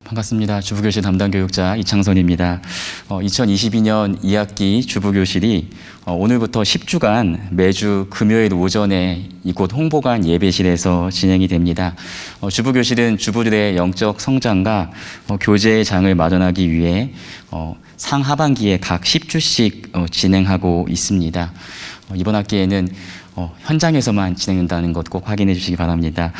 반갑습니다. 주부교실 담당 교육자 이창선입니다. 2022년 2학기 주부교실이 오늘부터 10주간 매주 금요일 오전에 이곳 홍보관 예배실에서 진행이 됩니다. 주부교실은 주부들의 영적 성장과 교제의 장을 마련하기 위해 상하반기에 각 10주씩 진행하고 있습니다. 이번 학기에는 현장에서만 진행된다는 것 꼭 확인해 주시기 바랍니다.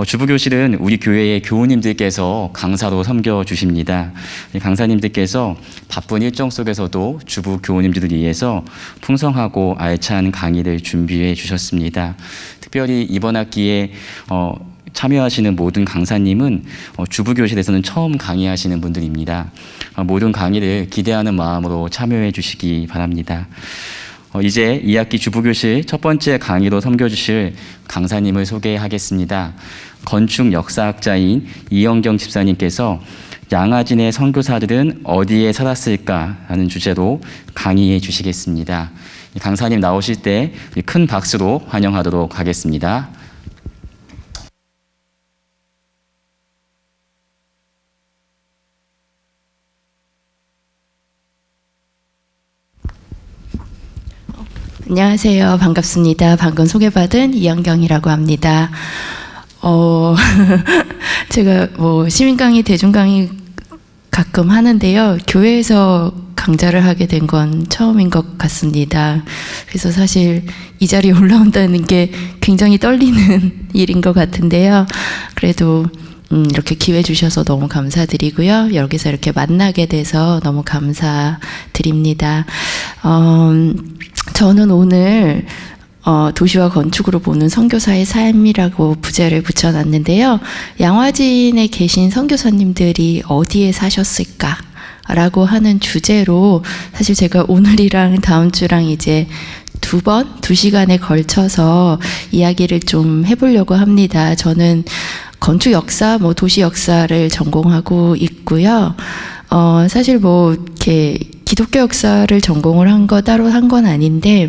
주부교실은 우리 교회의 교우님들께서 강사로 섬겨주십니다. 강사님들께서 바쁜 일정 속에서도 주부 교우님들을 위해서 풍성하고 알찬 강의를 준비해 주셨습니다. 특별히 이번 학기에 참여하시는 모든 강사님은 주부교실에서는 처음 강의하시는 분들입니다. 모든 강의를 기대하는 마음으로 참여해 주시기 바랍니다. 이제 2학기 주부교실 첫 번째 강의로 섬겨주실 강사님을 소개하겠습니다. 건축 역사학자인 이영경 집사님께서 양아진의 선교사들은 어디에 살았을까 하는 주제로 강의해 주시겠습니다. 강사님 나오실 때 큰 박수로 환영하도록 하겠습니다. 안녕하세요. 반갑습니다. 방금 소개받은 이영경이라고 합니다. 제가 시민 강의, 대중 강의 가끔 하는데요. 교회에서 강좌를 하게 된 건 처음인 것 같습니다. 그래서 사실 이 자리에 올라온다는 게 굉장히 떨리는 일인 것 같은데요. 그래도 이렇게 기회 주셔서 너무 감사드리고요. 여기서 이렇게 만나게 돼서 너무 감사드립니다. 저는 오늘 도시와 건축으로 보는 선교사의 삶이라고 부제를 붙여놨는데요. 양화진에 계신 선교사님들이 어디에 사셨을까? 라고 하는 주제로 사실 제가 오늘이랑 다음 주랑 이제 2시간에 걸쳐서 이야기를 좀 해보려고 합니다. 저는 건축 역사, 도시 역사를 전공하고 있고요. 사실 이렇게 기독교 역사를 전공을 따로 한 건 아닌데,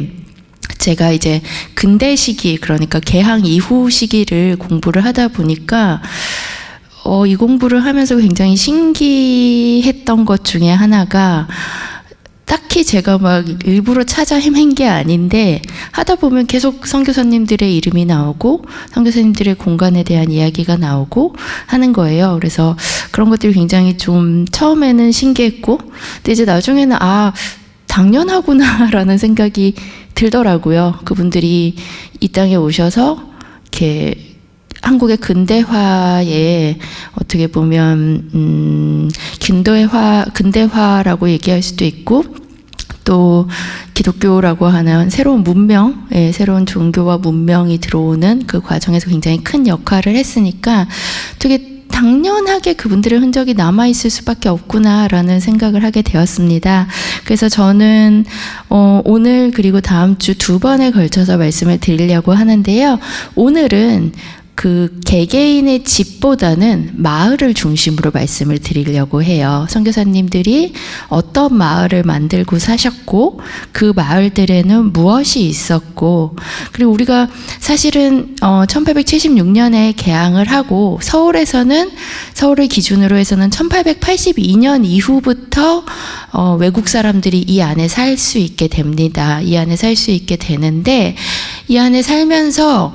제가 이제 근대 시기, 그러니까 개항 이후 시기를 공부를 하다 보니까, 이 공부를 하면서 굉장히 신기했던 것 중에 하나가, 딱히 제가 일부러 찾아 헤맨 게 아닌데 하다 보면 계속 선교사님들의 이름이 나오고 선교사님들의 공간에 대한 이야기가 나오고 하는 거예요. 그래서 그런 것들이 굉장히 좀 처음에는 신기했고, 근데 이제 나중에는 당연하구나 라는 생각이 들더라고요. 그분들이 이 땅에 오셔서 이렇게 한국의 근대화에 어떻게 보면 근대화라고 얘기할 수도 있고, 또 기독교라고 하는 새로운 문명, 새로운 종교와 문명이 들어오는 그 과정에서 굉장히 큰 역할을 했으니까 되게 당연하게 그분들의 흔적이 남아있을 수밖에 없구나라는 생각을 하게 되었습니다. 그래서 저는 오늘 그리고 다음 주 2번에 걸쳐서 말씀을 드리려고 하는데요. 오늘은 그 개개인의 집보다는 마을을 중심으로 말씀을 드리려고 해요. 선교사님들이 어떤 마을을 만들고 사셨고, 그 마을들에는 무엇이 있었고, 그리고 우리가 사실은 1876년에 개항을 하고, 서울을 기준으로 해서는 1882년 이후부터 외국 사람들이 이 안에 살 수 있게 됩니다. 이 안에 살 수 있게 되는데, 이 안에 살면서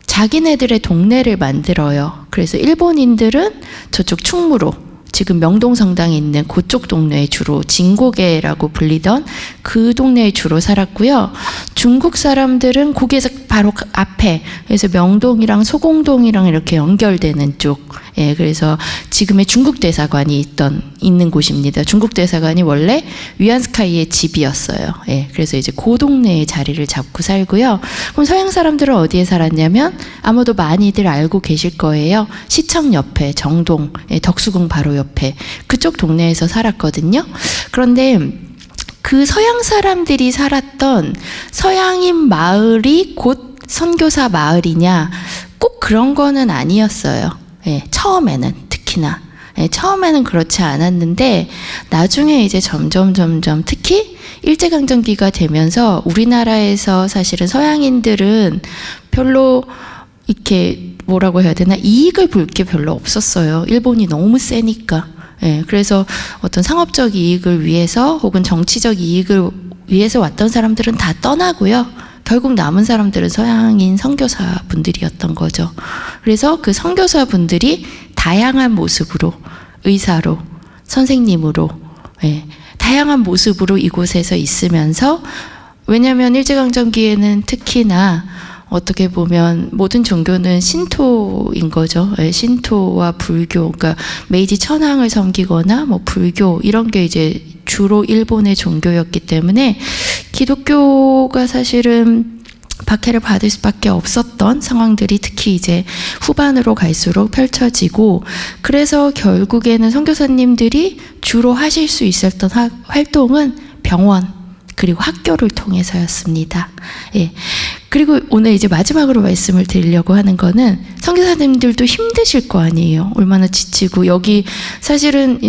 자기네들의 동네를 만들어요. 그래서 일본인들은 저쪽 충무로, 지금 명동성당에 있는 그쪽 동네에 주로 진고개라고 불리던 그 동네에 주로 살았고요. 중국 사람들은 거기에서 바로 앞에, 그래서 명동이랑 소공동이랑 이렇게 연결되는 쪽, 그래서 지금의 중국 대사관이 있는 곳입니다. 중국 대사관이 원래 위안스카이의 집이었어요. 그래서 이제 그 동네에 자리를 잡고 살고요. 그럼 서양 사람들은 어디에 살았냐면 아마도 많이들 알고 계실 거예요. 시청 옆에 정동, 덕수궁 바로 옆에 그쪽 동네에서 살았거든요. 그런데 그 서양 사람들이 살았던 서양인 마을이 곧 선교사 마을이냐, 꼭 그런 거는 아니었어요. 처음에는 처음에는 그렇지 않았는데, 나중에 이제 점점 특히 일제강점기가 되면서 우리나라에서 사실은 서양인들은 별로 이렇게 뭐라고 해야 되나 이익을 볼 게 별로 없었어요. 일본이 너무 세니까. 예, 그래서 어떤 상업적 이익을 위해서 혹은 정치적 이익을 위해서 왔던 사람들은 다 떠나고요. 결국 남은 사람들은 서양인 선교사 분들이었던 거죠. 그래서 그 선교사 분들이 다양한 모습으로 의사로 선생님으로 예, 다양한 모습으로 이곳에서 있으면서 왜냐하면 일제강점기에는 특히나 어떻게 보면 모든 종교는 신토인 거죠. 예, 신토와 불교, 그러니까 메이지 천황을 섬기거나 뭐 불교 이런 게 이제 주로 일본의 종교였기 때문에 기독교가 사실은 박해를 받을 수밖에 없었던 상황들이 특히 이제 후반으로 갈수록 펼쳐지고 그래서 결국에는 선교사님들이 주로 하실 수 있었던 활동은 병원 그리고 학교를 통해서였습니다. 예. 그리고 오늘 이제 마지막으로 말씀을 드리려고 하는 거는 선교사님들도 힘드실 거 아니에요. 얼마나 지치고 여기 사실은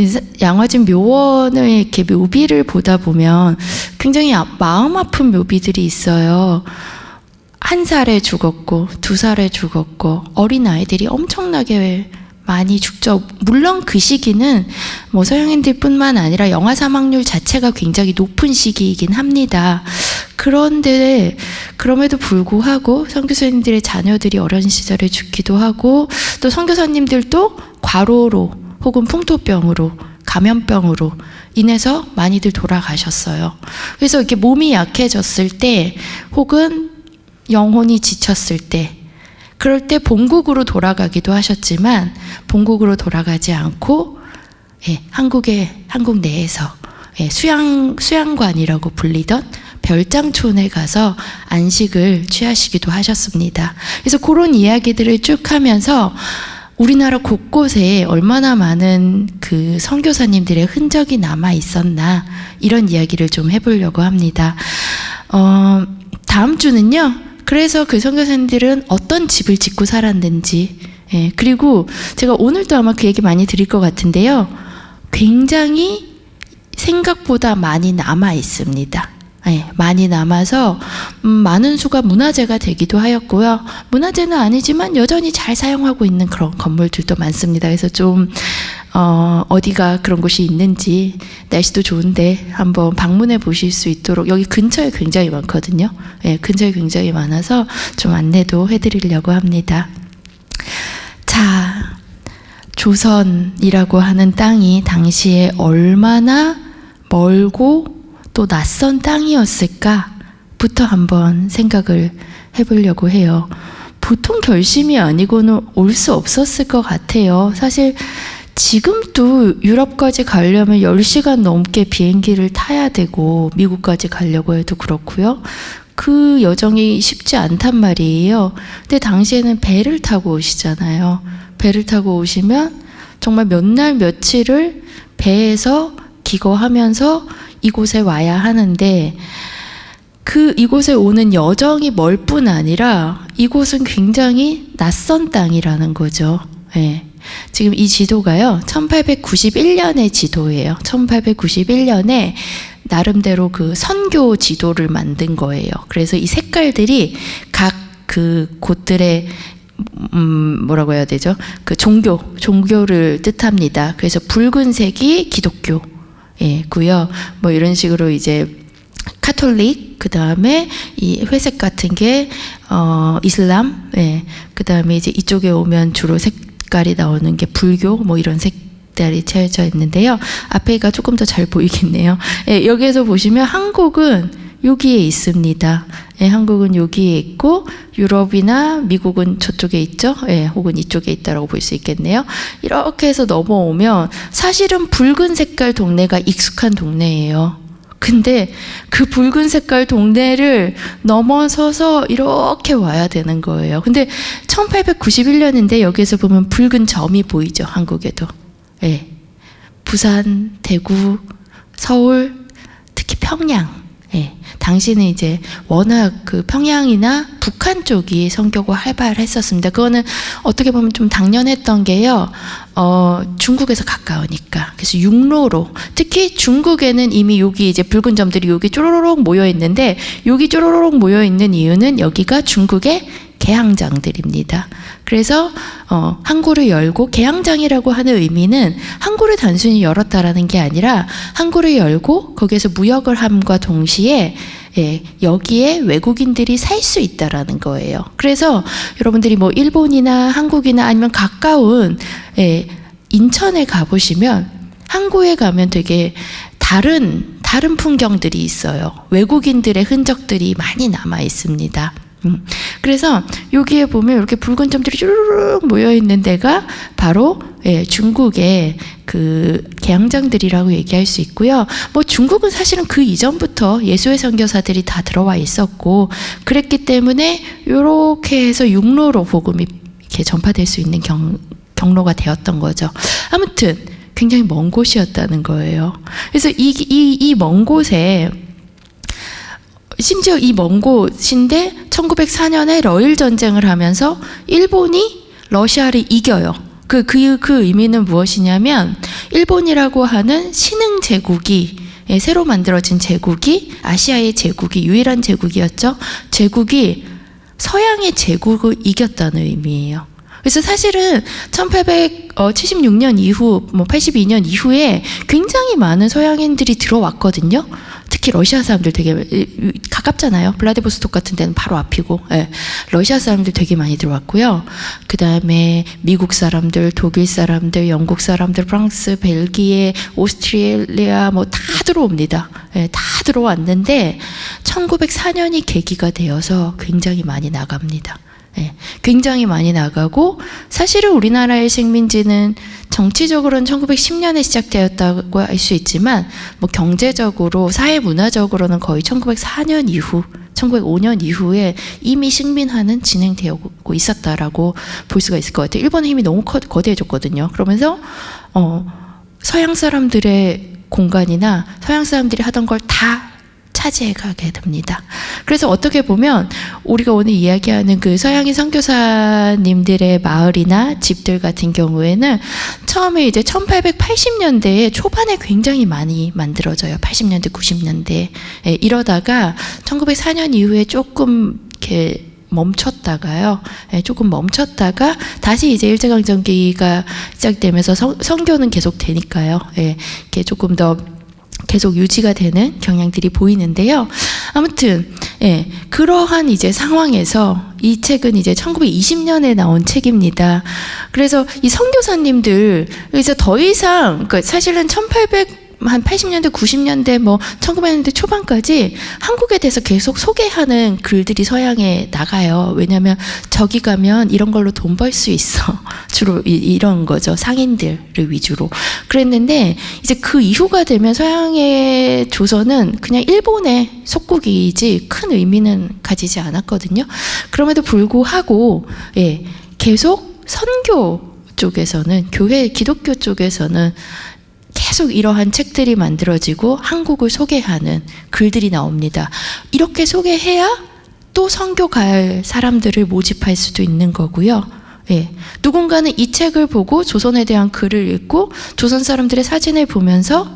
양화진 묘원의 이렇게 묘비를 보다 보면 굉장히 마음 아픈 묘비들이 있어요. 1살에 죽었고 2살에 죽었고 어린 아이들이 엄청나게 많이 죽죠. 물론 그 시기는 뭐 서양인들뿐만 아니라 영아 사망률 자체가 굉장히 높은 시기이긴 합니다. 그런데 그럼에도 불구하고 선교사님들의 자녀들이 어린 시절에 죽기도 하고 또 선교사님들도 과로로 혹은 풍토병으로 감염병으로 인해서 많이들 돌아가셨어요. 그래서 이렇게 몸이 약해졌을 때 혹은 영혼이 지쳤을 때 그럴 때 본국으로 돌아가기도 하셨지만 본국으로 돌아가지 않고 예, 한국 내에서 예, 수양관이라고 불리던 별장촌에 가서 안식을 취하시기도 하셨습니다. 그래서 그런 이야기들을 쭉 하면서 우리나라 곳곳에 얼마나 많은 그 선교사님들의 흔적이 남아 있었나 이런 이야기를 좀 해보려고 합니다. 다음 주는요. 그래서 그 선교사님들은 어떤 집을 짓고 살았는지 예, 그리고 제가 오늘도 아마 그 얘기 많이 드릴 것 같은데요. 굉장히 생각보다 많이 남아 있습니다. 예, 많이 남아서 많은 수가 문화재가 되기도 하였고요. 문화재는 아니지만 여전히 잘 사용하고 있는 그런 건물들도 많습니다. 그래서 좀 어디가 그런 곳이 있는지 날씨도 좋은데 한번 방문해 보실 수 있도록 여기 근처에 굉장히 많거든요. 예, 근처에 굉장히 많아서 좀 안내도 해드리려고 합니다. 자, 조선이라고 하는 땅이 당시에 얼마나 멀고 또 낯선 땅이었을까부터 한번 생각을 해보려고 해요. 보통 결심이 아니고는 올 수 없었을 것 같아요. 사실 지금도 유럽까지 가려면 10시간 넘게 비행기를 타야 되고 미국까지 가려고 해도 그렇고요. 그 여정이 쉽지 않단 말이에요. 근데 당시에는 배를 타고 오시잖아요. 배를 타고 오시면 정말 몇 날 며칠을 배에서 기거하면서 이곳에 와야 하는데 이곳에 오는 여정이 멀 뿐 아니라 이곳은 굉장히 낯선 땅이라는 거죠. 예. 지금 이 지도가요. 1891년의 지도예요. 1891년에 나름대로 그 선교 지도를 만든 거예요. 그래서 이 색깔들이 각 그 곳들의 뭐라고 해야 되죠? 그 종교를 뜻합니다. 그래서 붉은색이 기독교 고요. 뭐 이런 식으로 이제 카톨릭, 그 다음에 이 회색 같은 게 이슬람, 그 다음에 이제 이쪽에 오면 주로 색깔이 나오는 게 불교, 뭐 이런 색깔이 채워져 있는데요. 앞에가 조금 더 잘 보이겠네요. 여기에서 보시면 한국은 여기에 있습니다. 한국은 여기에 있고 유럽이나 미국은 저쪽에 있죠. 혹은 이쪽에 있다라고 볼 수 있겠네요. 이렇게 해서 넘어오면 사실은 붉은 색깔 동네가 익숙한 동네예요. 근데 그 붉은 색깔 동네를 넘어서서 이렇게 와야 되는 거예요. 근데 1891년인데 여기에서 보면 붉은 점이 보이죠. 한국에도. 부산, 대구, 서울, 특히 평양 예, 당시는 이제 워낙 그 평양이나 북한 쪽이 선교가 활발했었습니다. 그거는 어떻게 보면 좀 당연했던 게요. 중국에서 가까우니까. 그래서 육로로, 특히 중국에는 이미 여기 이제 붉은 점들이 여기 쪼로로록 모여 있는데, 여기 쪼로로록 모여 있는 이유는 여기가 중국의 개항장들입니다. 그래서 항구를 열고, 개항장이라고 하는 의미는 항구를 단순히 열었다라는 게 아니라 항구를 열고 거기에서 무역을 함과 동시에 여기에 외국인들이 살 수 있다라는 거예요. 그래서 여러분들이 뭐 일본이나 한국이나 아니면 가까운 인천에 가보시면 항구에 가면 되게 다른 풍경들이 있어요. 외국인들의 흔적들이 많이 남아 있습니다. 그래서 여기에 보면 이렇게 붉은 점들이 쭈르륵 모여 있는 데가 바로 중국의 그 개항장들이라고 얘기할 수 있고요. 뭐 중국은 사실은 그 이전부터 예수의 선교사들이 다 들어와 있었고, 그랬기 때문에 이렇게 해서 육로로 복음이 이렇게 전파될 수 있는 경로가 되었던 거죠. 아무튼 굉장히 먼 곳이었다는 거예요. 그래서 이 먼 곳에, 심지어 이 먼 곳인데 1904년에 러일 전쟁을 하면서 일본이 러시아를 이겨요. 그 의미는 무엇이냐면, 일본이라고 하는 신흥 제국이, 새로 만들어진 제국이, 아시아의 제국이, 유일한 제국이었죠. 제국이 서양의 제국을 이겼다는 의미예요. 그래서 사실은 1876년 이후, 82년 이후에 굉장히 많은 서양인들이 들어왔거든요. 특히 러시아 사람들 되게 가깝잖아요. 블라디보스톡 같은 데는 바로 앞이고, 러시아 사람들 되게 많이 들어왔고요. 그 다음에 미국 사람들, 독일 사람들, 영국 사람들, 프랑스, 벨기에, 오스트레일리아 뭐 다 들어옵니다. 다 들어왔는데 1904년이 계기가 되어서 굉장히 많이 나갑니다. 굉장히 많이 나가고, 사실은 우리나라의 식민지는 정치적으로는 1910년에 시작되었다고 할 수 있지만, 뭐 경제적으로, 사회 문화적으로는 거의 1904년 이후, 1905년 이후에 이미 식민화는 진행되고 있었다라고 볼 수가 있을 것 같아요. 일본의 힘이 너무 거대해졌거든요. 그러면서 서양 사람들의 공간이나 서양 사람들이 하던 걸 다 차지해 가게 됩니다. 그래서 어떻게 보면 우리가 오늘 이야기하는 그 서양인 선교사님들의 마을이나 집들 같은 경우에는 처음에 이제 1880년대에 초반에 굉장히 많이 만들어져요. 80년대, 90년대. 이러다가 1904년 이후에 조금 이렇게 멈췄다가요. 조금 멈췄다가 다시 이제 일제강점기가 시작되면서 선교는 계속 되니까요. 이렇게 조금 더 계속 유지가 되는 경향들이 보이는데요. 아무튼 그러한 이제 상황에서 이 책은 이제 1920년에 나온 책입니다. 그래서 이 선교사님들, 그래서 더 이상, 그러니까 사실은 80년대, 90년대, 뭐 1900년대 초반까지 한국에 대해서 계속 소개하는 글들이 서양에 나가요. 왜냐하면 저기 가면 이런 걸로 돈 벌 수 있어. 주로 이런 거죠. 상인들을 위주로. 그랬는데 이제 그 이후가 되면 서양의 조선은 그냥 일본의 속국이지 큰 의미는 가지지 않았거든요. 그럼에도 불구하고 계속 선교 쪽에서는, 교회, 기독교 쪽에서는 계속 이러한 책들이 만들어지고 한국을 소개하는 글들이 나옵니다. 이렇게 소개해야 또 선교 갈 사람들을 모집할 수도 있는 거고요. 누군가는 이 책을 보고 조선에 대한 글을 읽고 조선 사람들의 사진을 보면서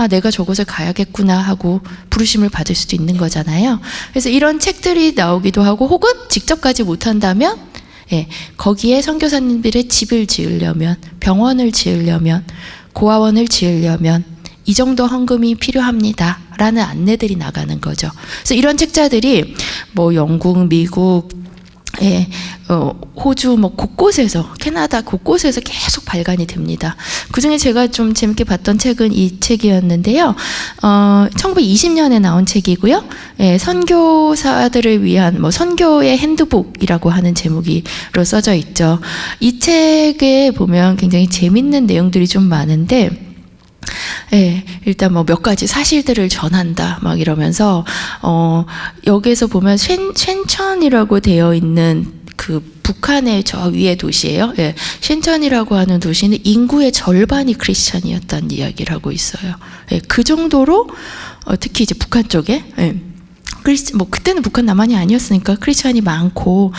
내가 저곳을 가야겠구나 하고 부르심을 받을 수도 있는 거잖아요. 그래서 이런 책들이 나오기도 하고, 혹은 직접 가지 못한다면 거기에 선교사님들의 집을 지으려면, 병원을 지으려면, 고아원을 지으려면 이 정도 헌금이 필요합니다 라는 안내들이 나가는 거죠. 그래서 이런 책자들이 뭐 영국, 미국, 호주 뭐 곳곳에서, 캐나다 곳곳에서 계속 발간이 됩니다. 그중에 제가 좀 재밌게 봤던 책은 이 책이었는데요. 1920년에 나온 책이고요. 선교사들을 위한 뭐 선교의 핸드북이라고 하는 제목으로 써져 있죠. 이 책에 보면 굉장히 재밌는 내용들이 좀 많은데, 일단 뭐 몇 가지 사실들을 전한다 막 이러면서 여기에서 보면 쉔천이라고 되어 있는 그 북한의 저 위의 도시예요. 쉔천이라고 하는 도시는 인구의 절반이 크리스천이었다는 이야기를 하고 있어요. 그 정도로 특히 이제 북한 쪽에 뭐 그때는 북한 남한이 아니었으니까 크리스찬이 많고,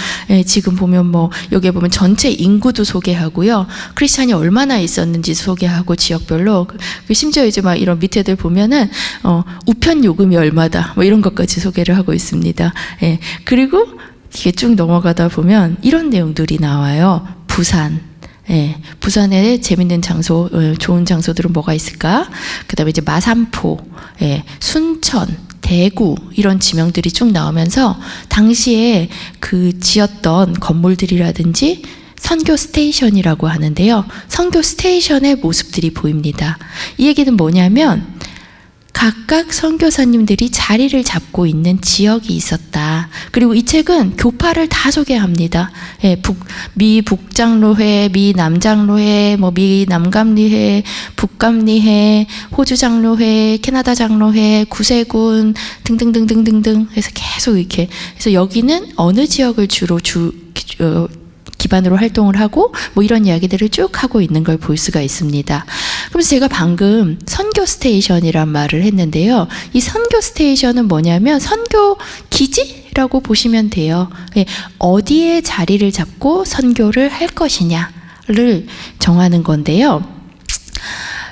지금 보면 뭐 여기에 보면 전체 인구도 소개하고요, 크리스찬이 얼마나 있었는지 소개하고 지역별로, 심지어 이제 막 이런 밑에들 보면은 우편 요금이 얼마다 뭐 이런 것까지 소개를 하고 있습니다. 그리고 이게 쭉 넘어가다 보면 이런 내용들이 나와요. 부산. 부산에 재밌는 장소, 좋은 장소들은 뭐가 있을까? 그 다음에 이제 마산포, 순천, 대구 이런 지명들이 쭉 나오면서 당시에 그 지었던 건물들이라든지 선교 스테이션이라고 하는데요. 선교 스테이션의 모습들이 보입니다. 이 얘기는 뭐냐면 각각 선교사님들이 자리를 잡고 있는 지역이 있었다. 그리고 이 책은 교파를 다 소개합니다. 미 북장로회, 미 남장로회, 뭐 미 남감리회, 북감리회, 호주 장로회, 캐나다 장로회, 구세군 등등등등등등 해서 계속 이렇게. 그래서 여기는 어느 지역을 주로 기반으로 활동을 하고 뭐 이런 이야기들을 쭉 하고 있는 걸 볼 수가 있습니다. 그래서 제가 방금 선교 스테이션이란 말을 했는데요. 이 선교 스테이션은 뭐냐면 선교 기지라고 보시면 돼요. 어디에 자리를 잡고 선교를 할 것이냐를 정하는 건데요.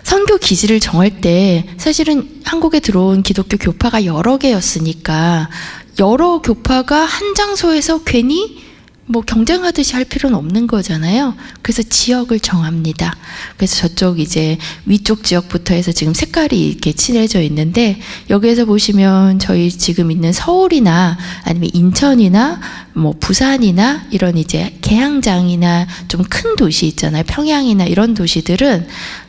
선교 기지를 정할 때 사실은 한국에 들어온 기독교 교파가 여러 개였으니까 여러 교파가 한 장소에서 괜히 뭐 경쟁하듯이 할 필요는 없는 거잖아요. 그래서 지역을 정합니다. 그래서 저쪽 이제 위쪽 지역부터 해서 지금 색깔이 이렇게 칠해져 있는데, 여기에서 보시면 저희 지금 있는 서울이나 아니면 인천이나 뭐 부산이나 이런 이제 계양장이나 좀 큰 도시 있잖아요. 평양이나 이런 도시들은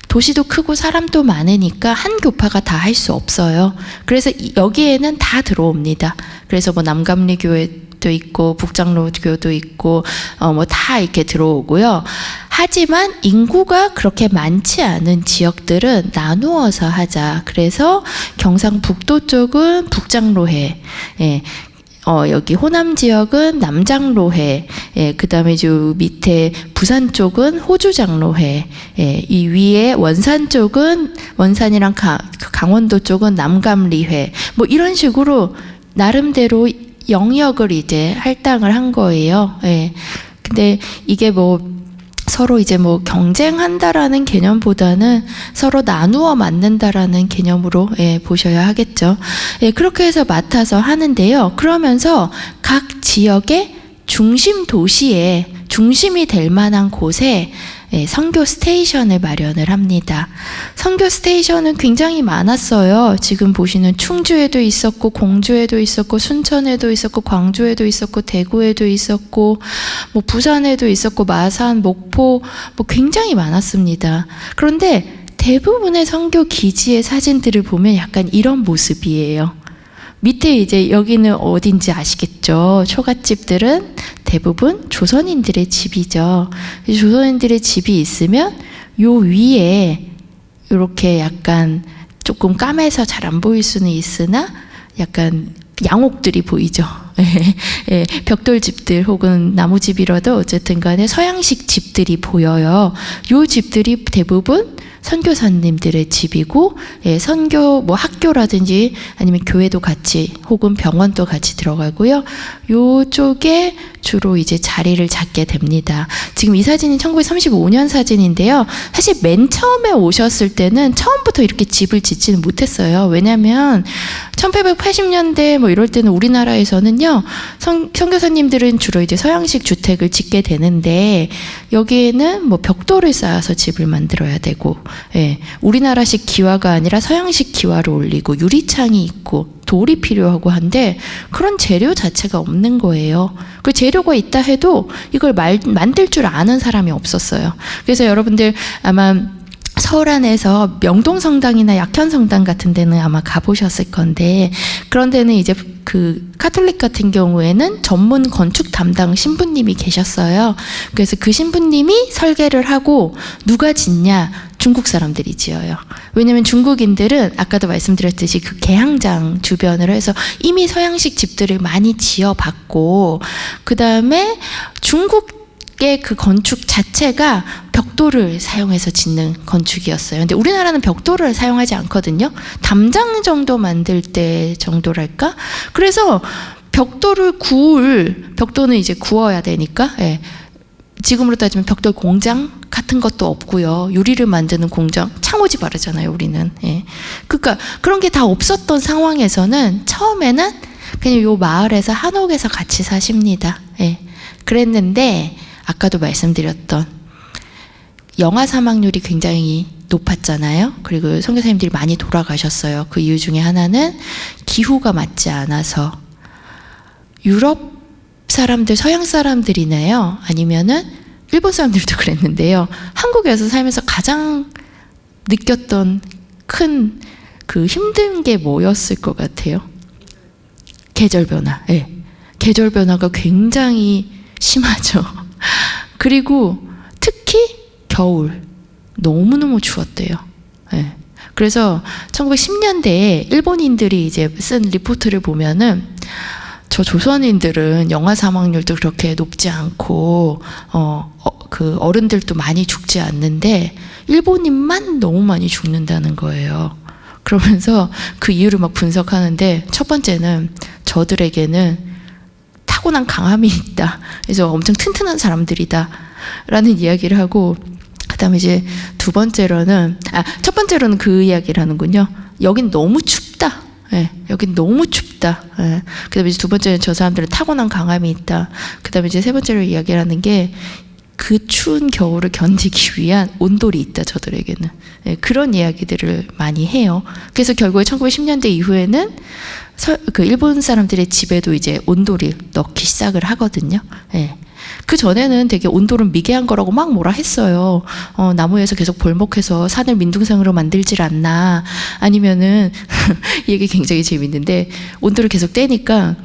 도시도 크고 사람도 많으니까 한 교파가 다 할 수 없어요. 그래서 여기에는 다 들어옵니다. 그래서 뭐 남감리 교회도 있고 북장로교도 있고 뭐 다 이렇게 들어오고요. 하지만 인구가 그렇게 많지 않은 지역들은 나누어서 하자. 그래서 경상북도 쪽은 북장로회, 여기 호남 지역은 남장로회, 그 다음에 저 밑에 부산 쪽은 호주장로회, 이 위에 원산 쪽은 원산이랑 강원도 쪽은 남감리회, 뭐 이런 식으로 나름대로 영역을 이제 할당을 한 거예요. 근데 이게 뭐 서로 이제 뭐 경쟁한다라는 개념보다는 서로 나누어 만든다라는 개념으로 보셔야 하겠죠. 그렇게 해서 맡아서 하는데요. 그러면서 각 지역의 중심 도시에 중심이 될 만한 곳에 선교 스테이션을 마련을 합니다. 선교 스테이션은 굉장히 많았어요. 지금 보시는 충주에도 있었고, 공주에도 있었고, 순천에도 있었고, 광주에도 있었고, 대구에도 있었고, 뭐 부산에도 있었고, 마산, 목포, 뭐 굉장히 많았습니다. 그런데 대부분의 선교 기지의 사진들을 보면 약간 이런 모습이에요. 밑에 이제 여기는 어딘지 아시겠죠? 초가집들은 대부분 조선인들의 집이죠. 조선인들의 집이 있으면 요 위에 이렇게 약간 조금 까매서 잘 안 보일 수는 있으나 약간 양옥들이 보이죠. 벽돌집들 혹은 나무집이라도 어쨌든 간에 서양식 집들이 보여요. 요 집들이 대부분 선교사님들의 집이고, 선교 뭐 학교라든지 아니면 교회도 같이 혹은 병원도 같이 들어가고요. 요쪽에 주로 이제 자리를 잡게 됩니다. 지금 이 사진이 1935년 사진인데요. 사실 맨 처음에 오셨을 때는 처음부터 이렇게 집을 짓지는 못했어요. 왜냐하면 1880년대 뭐 이럴 때는 우리나라에서는요, 선교사님들은 주로 이제 서양식 주택을 짓게 되는데 여기에는 뭐 벽돌을 쌓아서 집을 만들어야 되고, 우리나라식 기와가 아니라 서양식 기와를 올리고 유리창이 있고 돌이 필요하고 한데 그런 재료 자체가 없는 거예요. 그 재료가 있다 해도 이걸 만들 줄 아는 사람이 없었어요. 그래서 여러분들 아마 서울 안에서 명동성당이나 약현성당 같은 데는 아마 가보셨을 건데, 그런 데는 이제 그 카톨릭 같은 경우에는 전문 건축 담당 신부님이 계셨어요. 그래서 그 신부님이 설계를 하고 누가 짓냐? 중국 사람들이 지어요. 왜냐면 중국인들은 아까도 말씀드렸듯이 그 계양장 주변으로 해서 이미 서양식 집들을 많이 지어봤고, 그 다음에 중국 그 건축 자체가 벽돌을 사용해서 짓는 건축이었어요. 근데 우리나라는 벽돌을 사용하지 않거든요. 담장 정도 만들 때 정도랄까? 그래서 벽돌은 이제 구워야 되니까, 예. 지금으로 따지면 벽돌 공장 같은 것도 없고요. 유리를 만드는 공장, 창호지 바르잖아요, 우리는. 예. 그러니까 그런 게 다 없었던 상황에서는 처음에는 그냥 요 마을에서 한옥에서 같이 사십니다. 예. 그랬는데 아까도 말씀드렸던 영아 사망률이 굉장히 높았잖아요. 그리고 선교사님들이 많이 돌아가셨어요. 그 이유 중에 하나는 기후가 맞지 않아서. 유럽 사람들, 서양 사람들이네요. 아니면은 일본 사람들도 그랬는데요. 한국에서 살면서 가장 느꼈던 큰 그 힘든 게 뭐였을 것 같아요? 계절 변화. 예. 계절 변화가 굉장히 심하죠. 그리고 특히 겨울 너무너무 추웠대요. 예. 그래서 1910년대에 일본인들이 이제 쓴 리포트를 보면은 저 조선인들은 영아 사망률도 그렇게 높지 않고 그 어른들도 많이 죽지 않는데 일본인만 너무 많이 죽는다는 거예요. 그러면서 그 이유를 막 분석하는데 첫 번째는 저들에게는 타고난 강함이 있다. 그래서 엄청 튼튼한 사람들이다. 라는 이야기를 하고 그다음에 이제 두 번째로는 첫 번째로는 그 이야기를 하는군요. 여긴 너무 춥다. 예, 여긴 너무 춥다. 예. 그다음에 이제 두 번째는 저 사람들은 타고난 강함이 있다. 그다음에 이제 세 번째로 이야기를 하는 게 그 추운 겨울을 견디기 위한 온돌이 있다, 저들에게는. 예, 그런 이야기들을 많이 해요. 그래서 결국에 1910년대 이후에는 그 일본 사람들의 집에도 이제 온돌을 넣기 시작을 하거든요. 예. 그 전에는 되게 온돌은 미개한 거라고 막 뭐라 했어요. 나무에서 계속 벌목해서 산을 민둥상으로 만들질 않나. 아니면은 이 얘기 굉장히 재밌는데 온돌을 계속 떼니까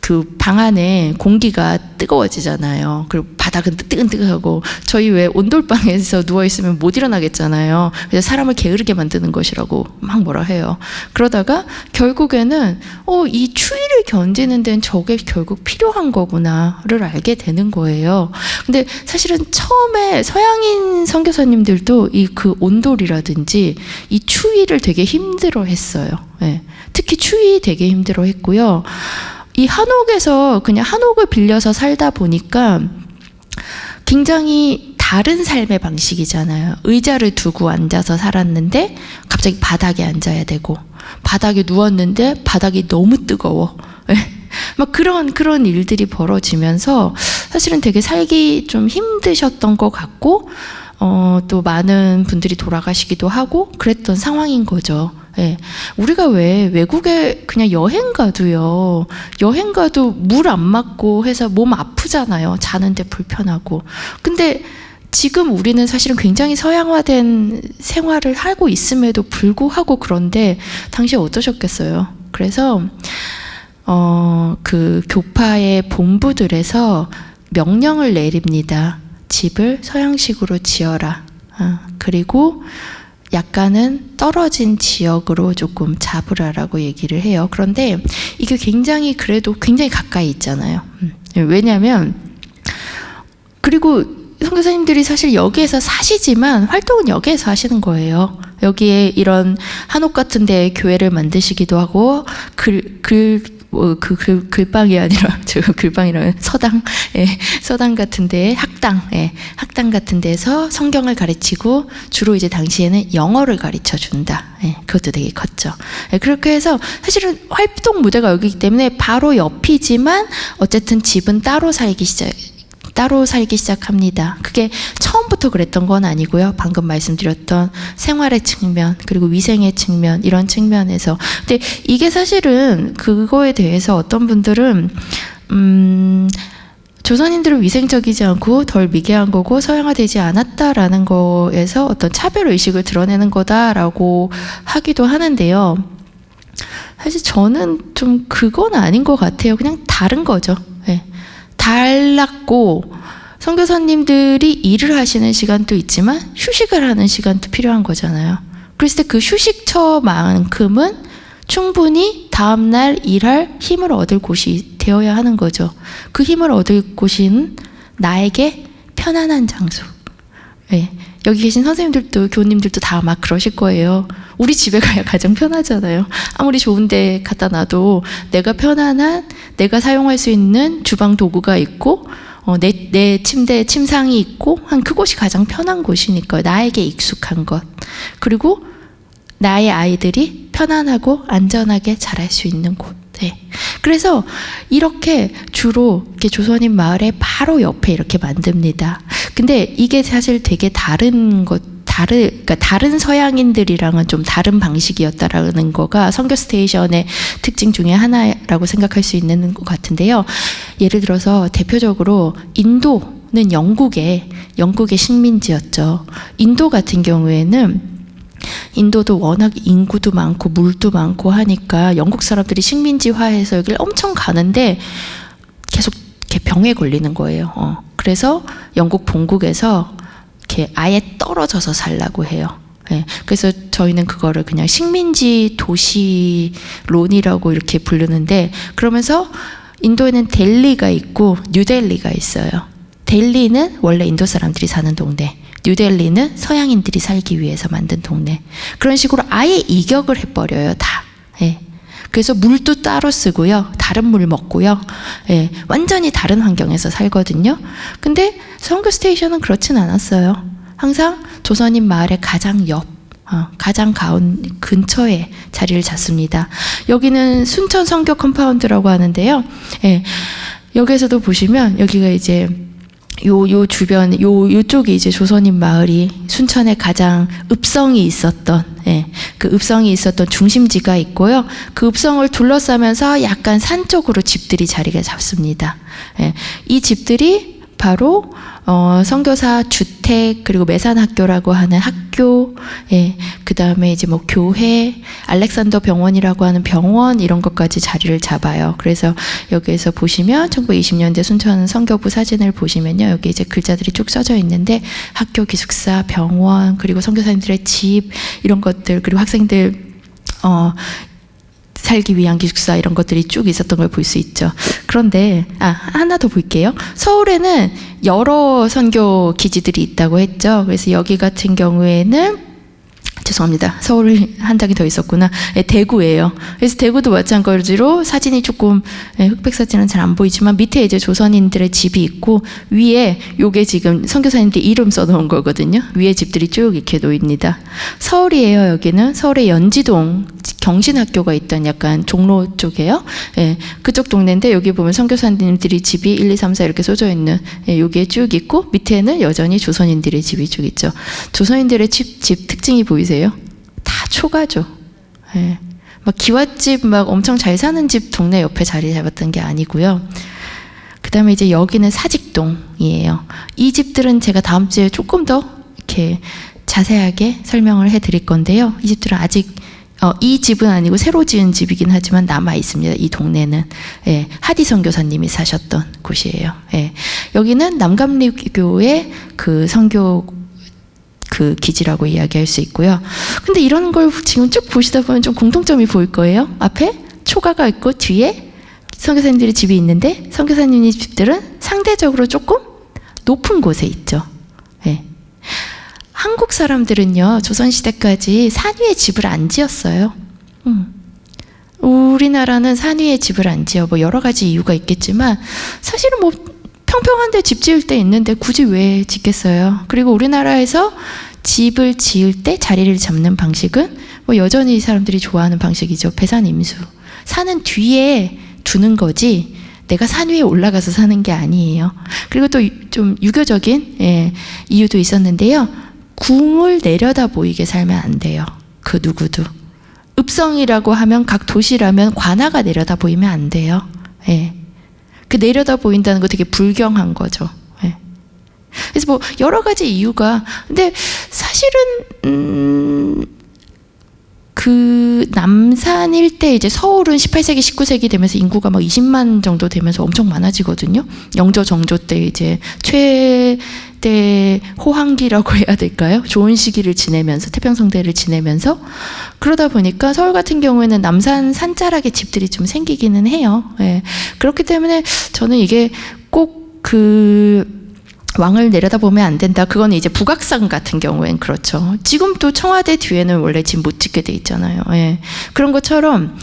그 방 안에 공기가 뜨거워지잖아요. 그리고 바닥은 뜨끈뜨끈하고 저희 왜 온돌방에서 누워있으면 못 일어나겠잖아요. 그래서 사람을 게으르게 만드는 것이라고 막 뭐라 해요. 그러다가 결국에는 이 추위를 견디는 데는 저게 결국 필요한 거구나를 알게 되는 거예요. 근데 사실은 처음에 서양인 선교사님들도 이 그 온돌이라든지 이 추위를 되게 힘들어 했어요. 예. 특히 추위 되게 힘들어 했고요. 이 한옥에서 그냥 한옥을 빌려서 살다 보니까 굉장히 다른 삶의 방식이잖아요. 의자를 두고 앉아서 살았는데 갑자기 바닥에 앉아야 되고 바닥에 누웠는데 바닥이 너무 뜨거워. 막 그런 일들이 벌어지면서 사실은 되게 살기 좀 힘드셨던 것 같고 또 많은 분들이 돌아가시기도 하고 그랬던 상황인 거죠. 예. 우리가 왜 외국에 그냥 여행 가도 물 안 맞고 해서 몸 아프잖아요. 자는데 불편하고. 근데 지금 우리는 사실은 굉장히 서양화된 생활을 하고 있음에도 불구하고 그런데 당시에 어떠셨겠어요? 그래서 그 교파의 본부들에서 명령을 내립니다. 집을 서양식으로 지어라. 그리고 약간은 떨어진 지역으로 조금 잡으라라고 얘기를 해요. 그런데 이게 그래도 굉장히 가까이 있잖아요. 왜냐하면 그리고 선교사님들이 사실 여기에서 사시지만 활동은 여기에서 하시는 거예요. 여기에 이런 한옥 같은 데 교회를 만드시기도 하고 글방이 아니라 글방이라면 서당 같은 데 학당 같은 데서 성경을 가르치고 주로 이제 당시에는 영어를 가르쳐 준다. 그것도 되게 컸죠. 그렇게 해서 사실은 활동 무대가 여기이기 때문에 바로 옆이지만 어쨌든 집은 따로 살기 시작합니다. 그게 처음부터 그랬던 건 아니고요. 방금 말씀드렸던 생활의 측면 그리고 위생의 측면 이런 측면에서 근데 이게 사실은 그거에 대해서 어떤 분들은 조선인들은 위생적이지 않고 덜 미개한 거고 서양화되지 않았다라는 거에서 어떤 차별의식을 드러내는 거다라고 하기도 하는데요. 사실 저는 좀 그건 아닌 것 같아요. 그냥 다른 거죠. 달랐고 선교사님들이 일을 하시는 시간도 있지만 휴식을 하는 시간도 필요한 거잖아요. 그랬을 때 그 휴식처만큼은 충분히 다음날 일할 힘을 얻을 곳이 되어야 하는 거죠. 그 힘을 얻을 곳은 나에게 편안한 장소. 예. 여기 계신 선생님들도 교우님들도 다 막 그러실 거예요. 우리 집에 가야 가장 편하잖아요. 아무리 좋은 데 갖다 놔도 내가 편안한, 내가 사용할 수 있는 주방 도구가 있고 내 침대에 침상이 있고 한 그곳이 가장 편한 곳이니까요. 나에게 익숙한 것. 그리고 나의 아이들이 편안하고 안전하게 자랄 수 있는 곳. 네. 그래서 이렇게 주로 이렇게 조선인 마을의 바로 옆에 이렇게 만듭니다. 근데 이게 사실 되게 그러니까 다른 서양인들이랑은 좀 다른 방식이었다라는 거가 선교 스테이션의 특징 중에 하나라고 생각할 수 있는 것 같은데요. 예를 들어서 대표적으로 인도는 영국의 식민지였죠. 인도 같은 경우에는 인도도 워낙 인구도 많고 물도 많고 하니까 영국 사람들이 식민지화해서 여기를 엄청 가는데 계속 이렇게 병에 걸리는 거예요. 그래서 영국 본국에서 이렇게 아예 떨어져서 살라고 해요. 네, 그래서 저희는 그거를 그냥 식민지 도시론이라고 이렇게 부르는데, 그러면서 인도에는 델리가 있고 뉴델리가 있어요. 델리는 원래 인도 사람들이 사는 동네, 뉴델리는 서양인들이 살기 위해서 만든 동네. 그런 식으로 아예 이격을 해버려요, 다. 예. 그래서 물도 따로 쓰고요. 다른 물 먹고요. 예. 완전히 다른 환경에서 살거든요. 근데 선교 스테이션은 그렇진 않았어요. 항상 조선인 마을의 가장 가장 근처에 자리를 잡습니다. 여기는 순천 선교 컴파운드라고 하는데요. 예. 여기에서도 보시면 여기가 이제 요 주변, 요쪽이 이제 조선인 마을이 순천에 가장 읍성이 있었던, 예, 그 읍성이 있었던 중심지가 있고요. 그 읍성을 둘러싸면서 약간 산 쪽으로 집들이 자리가 잡습니다. 예, 이 집들이 바로 선교사 주택, 그리고 매산학교라고 하는 학교, 예, 그 다음에 이제 뭐 교회, 알렉산더 병원이라고 하는 병원, 이런 것까지 자리를 잡아요. 그래서 여기에서 보시면 1920년대 순천 선교부 사진을 보시면요, 여기 이제 글자들이 쭉 써져 있는데 학교, 기숙사, 병원, 그리고 선교사님들의 집, 이런 것들, 그리고 학생들 살기 위한 기숙사, 이런 것들이 쭉 있었던 걸 볼 수 있죠. 그런데 하나 더 볼게요. 서울에는 여러 선교 기지들이 있다고 했죠. 그래서 여기 같은 경우에는, 죄송합니다, 서울 한 장이 더 있었구나. 네, 대구예요. 그래서 대구도 마찬가지로 사진이 조금, 흑백 사진은 잘 안 보이지만 밑에 이제 조선인들의 집이 있고 위에 요게 지금 선교사님들 이름 써놓은 거거든요. 위에 집들이 쭉 이렇게 놓입니다. 서울이에요. 여기는 서울의 연지동 경신학교가 있던 약간 종로 쪽이에요. 예, 그쪽 동네인데 여기 보면 선교사님들이 집이 1, 2, 3, 4 이렇게 쏘져 있는, 여기에 쭉 있고 밑에는 여전히 조선인들의 집이 쭉 있죠. 조선인들의 집 특징이 보이세요? 다 초가죠. 예, 막 기와집 막 엄청 잘 사는 집 동네 옆에 자리 잡았던 게 아니고요. 그 다음에 이제 여기는 사직동이에요. 이 집들은 제가 다음 주에 조금 더 이렇게 자세하게 설명을 해드릴 건데요. 이 집들은 아직 이 집은 아니고 새로 지은 집이긴 하지만 남아 있습니다. 이 동네는, 예, 하디 선교사님이 사셨던 곳이에요. 예, 여기는 남감리교의 그 선교 그 기지라고 이야기할 수 있고요. 근데 이런 걸 지금 쭉 보시다 보면 좀 공통점이 보일 거예요. 앞에 초가가 있고 뒤에 선교사님들의 집이 있는데 선교사님의 집들은 상대적으로 조금 높은 곳에 있죠. 예. 한국 사람들은요, 조선시대까지 산 위에 집을 안 지었어요. 우리나라는 산 위에 집을 안 지어. 뭐 여러 가지 이유가 있겠지만 사실은 뭐 평평한데 집 지을 때 있는데 굳이 왜 짓겠어요. 그리고 우리나라에서 집을 지을 때 자리를 잡는 방식은 뭐 여전히 사람들이 좋아하는 방식이죠. 배산임수. 산은 뒤에 두는 거지 내가 산 위에 올라가서 사는 게 아니에요. 그리고 또 좀 유교적인, 이유도 있었는데요. 궁을 내려다 보이게 살면 안 돼요. 그 누구도. 읍성이라고 하면, 각 도시라면 관아가 내려다 보이면 안 돼요. 예. 그 내려다 보인다는 거 되게 불경한 거죠. 예. 그래서 뭐 여러 가지 이유가, 근데 사실은 그 남산 일대, 이제 서울은 18세기, 19세기 되면서 인구가 막 20만 정도 되면서 엄청 많아지거든요. 영조, 정조 때 이제 최대 호황기라고 해야 될까요? 좋은 시기를 지내면서, 태평성대를 지내면서, 그러다 보니까 서울 같은 경우에는 남산 산자락에 집들이 좀 생기기는 해요. 예. 그렇기 때문에 저는 이게 꼭 왕을 내려다보면 안 된다. 그거는 이제 북악산 같은 경우엔 그렇죠. 지금 또 청와대 뒤에는 원래 집 못 짓게 돼 있잖아요. 예. 그런 것처럼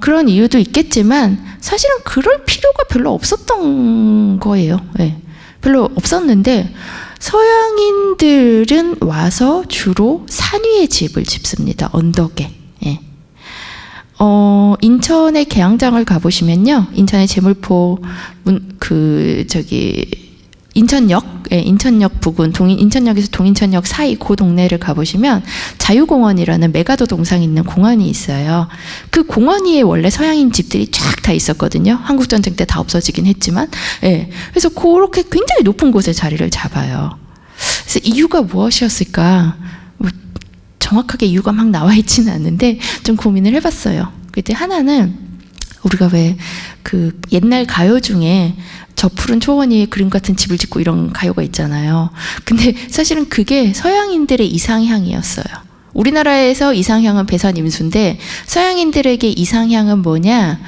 그런 이유도 있겠지만 사실은 그럴 필요가 별로 없었던 거예요. 예. 별로 없었는데 서양인들은 와서 주로 산 위에 집을 짓습니다. 언덕에. 예. 인천의 계양장을 가보시면요. 인천의 제물포 인천역, 예, 인천역 부근, 인천역에서 동인천역 사이 그 동네를 가보시면 자유공원이라는 메가도 동상이 있는 공원이 있어요. 그 공원 위에 원래 서양인 집들이 쫙 다 있었거든요. 한국전쟁 때 다 없어지긴 했지만, 예. 그래서 그렇게 굉장히 높은 곳에 자리를 잡아요. 그래서 이유가 무엇이었을까? 뭐 정확하게 이유가 막 나와 있지는 않는데 좀 고민을 해봤어요. 그때 하나는 우리가 왜 그 옛날 가요 중에 저 푸른 초원 위에 그림 같은 집을 짓고 이런 가요가 있잖아요. 근데 사실은 그게 서양인들의 이상향이었어요. 우리나라에서 이상향은 배산 임수인데 서양인들에게 이상향은 뭐냐?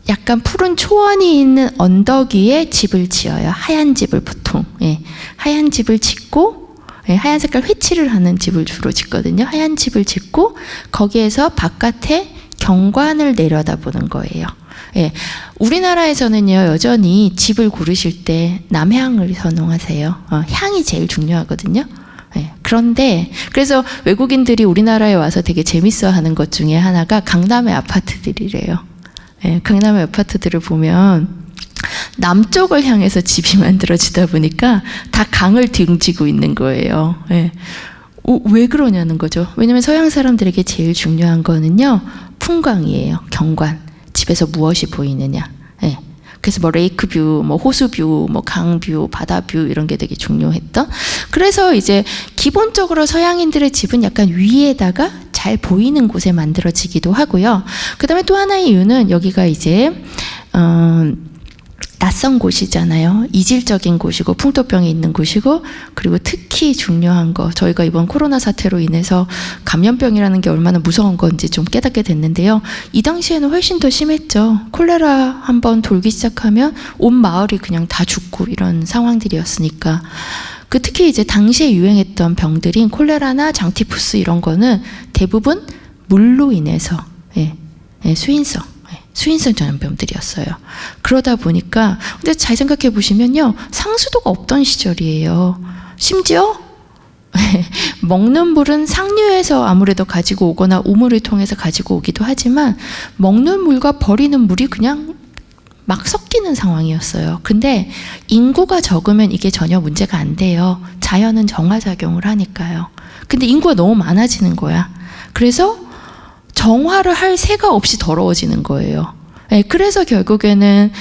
약간 푸른 초원이 있는 언덕 위에 집을 지어요. 하얀 집을 보통. 예. 하얀 집을 짓고 예, 하얀 색깔 회칠을 하는 집을 주로 짓거든요. 하얀 집을 짓고 거기에서 바깥에 경관을 내려다보는 거예요. 예, 우리나라에서는요 여전히 집을 고르실 때 남향을 선호하세요. 향이 제일 중요하거든요. 예, 그런데 그래서 외국인들이 우리나라에 와서 되게 재밌어하는 것 중에 하나가 강남의 아파트들이래요. 예, 강남의 아파트들을 보면 남쪽을 향해서 집이 만들어지다 보니까 다 강을 등지고 있는 거예요. 예. 왜 그러냐는 거죠. 왜냐하면 서양 사람들에게 제일 중요한 거는요 풍광이에요. 경관. 집에서 무엇이 보이느냐. 예. 그래서 뭐 레이크뷰, 뭐 호수뷰, 뭐 강뷰, 바다뷰 이런 게 되게 중요했던. 그래서 이제 기본적으로 서양인들의 집은 약간 위에다가 잘 보이는 곳에 만들어지기도 하고요. 그 다음에 또 하나의 이유는 여기가 이제 낯선 곳이잖아요. 이질적인 곳이고 풍토병이 있는 곳이고 그리고 특히 중요한 거 저희가 이번 코로나 사태로 인해서 감염병이라는 게 얼마나 무서운 건지 좀 깨닫게 됐는데요. 이 당시에는 훨씬 더 심했죠. 콜레라 한번 돌기 시작하면 온 마을이 그냥 다 죽고 이런 상황들이었으니까 특히 이제 당시에 유행했던 병들인 콜레라나 장티푸스 이런 거는 대부분 물로 인해서 수인성 전염병들이었어요. 그러다 보니까 근데 잘 생각해 보시면요 상수도가 없던 시절이에요. 심지어 먹는 물은 상류에서 아무래도 가지고 오거나 우물을 통해서 가지고 오기도 하지만 먹는 물과 버리는 물이 그냥 막 섞이는 상황이었어요. 근데 인구가 적으면 이게 전혀 문제가 안 돼요. 자연은 정화작용을 하니까요. 근데 인구가 너무 많아지는 거야. 그래서 정화를 할 새가 없이 더러워지는 거예요. 네, 그래서 결국에는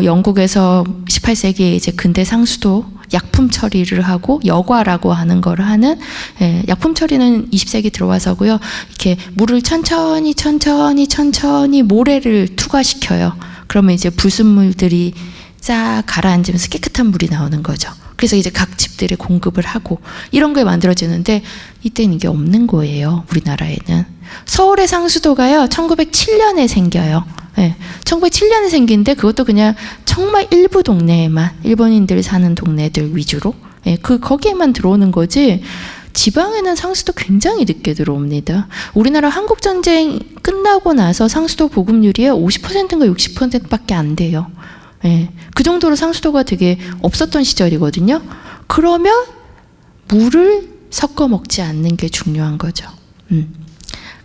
영국에서 18세기에 이제 근대 상수도 약품 처리를 하고 여과라고 하는 거를 하는 약품 처리는 20세기 들어와서고요. 이렇게 물을 천천히 모래를 투과시켜요. 그러면 이제 불순물들이 싹 가라앉으면서 깨끗한 물이 나오는 거죠. 그래서 이제 각 집들에 공급을 하고 이런 게 만들어지는데 이때는 이게 없는 거예요. 우리나라에는. 서울의 상수도가요 1907년에 생겨요. 네, 1907년에 생긴데 그것도 그냥 정말 일부 동네에만 일본인들 사는 동네들 위주로 거기에만 들어오는 거지 지방에는 상수도 굉장히 늦게 들어옵니다. 우리나라 한국전쟁 끝나고 나서 상수도 보급률이 50%인가 60%밖에 안 돼요. 그 정도로 상수도가 되게 없었던 시절이거든요. 그러면 물을 섞어 먹지 않는 게 중요한 거죠.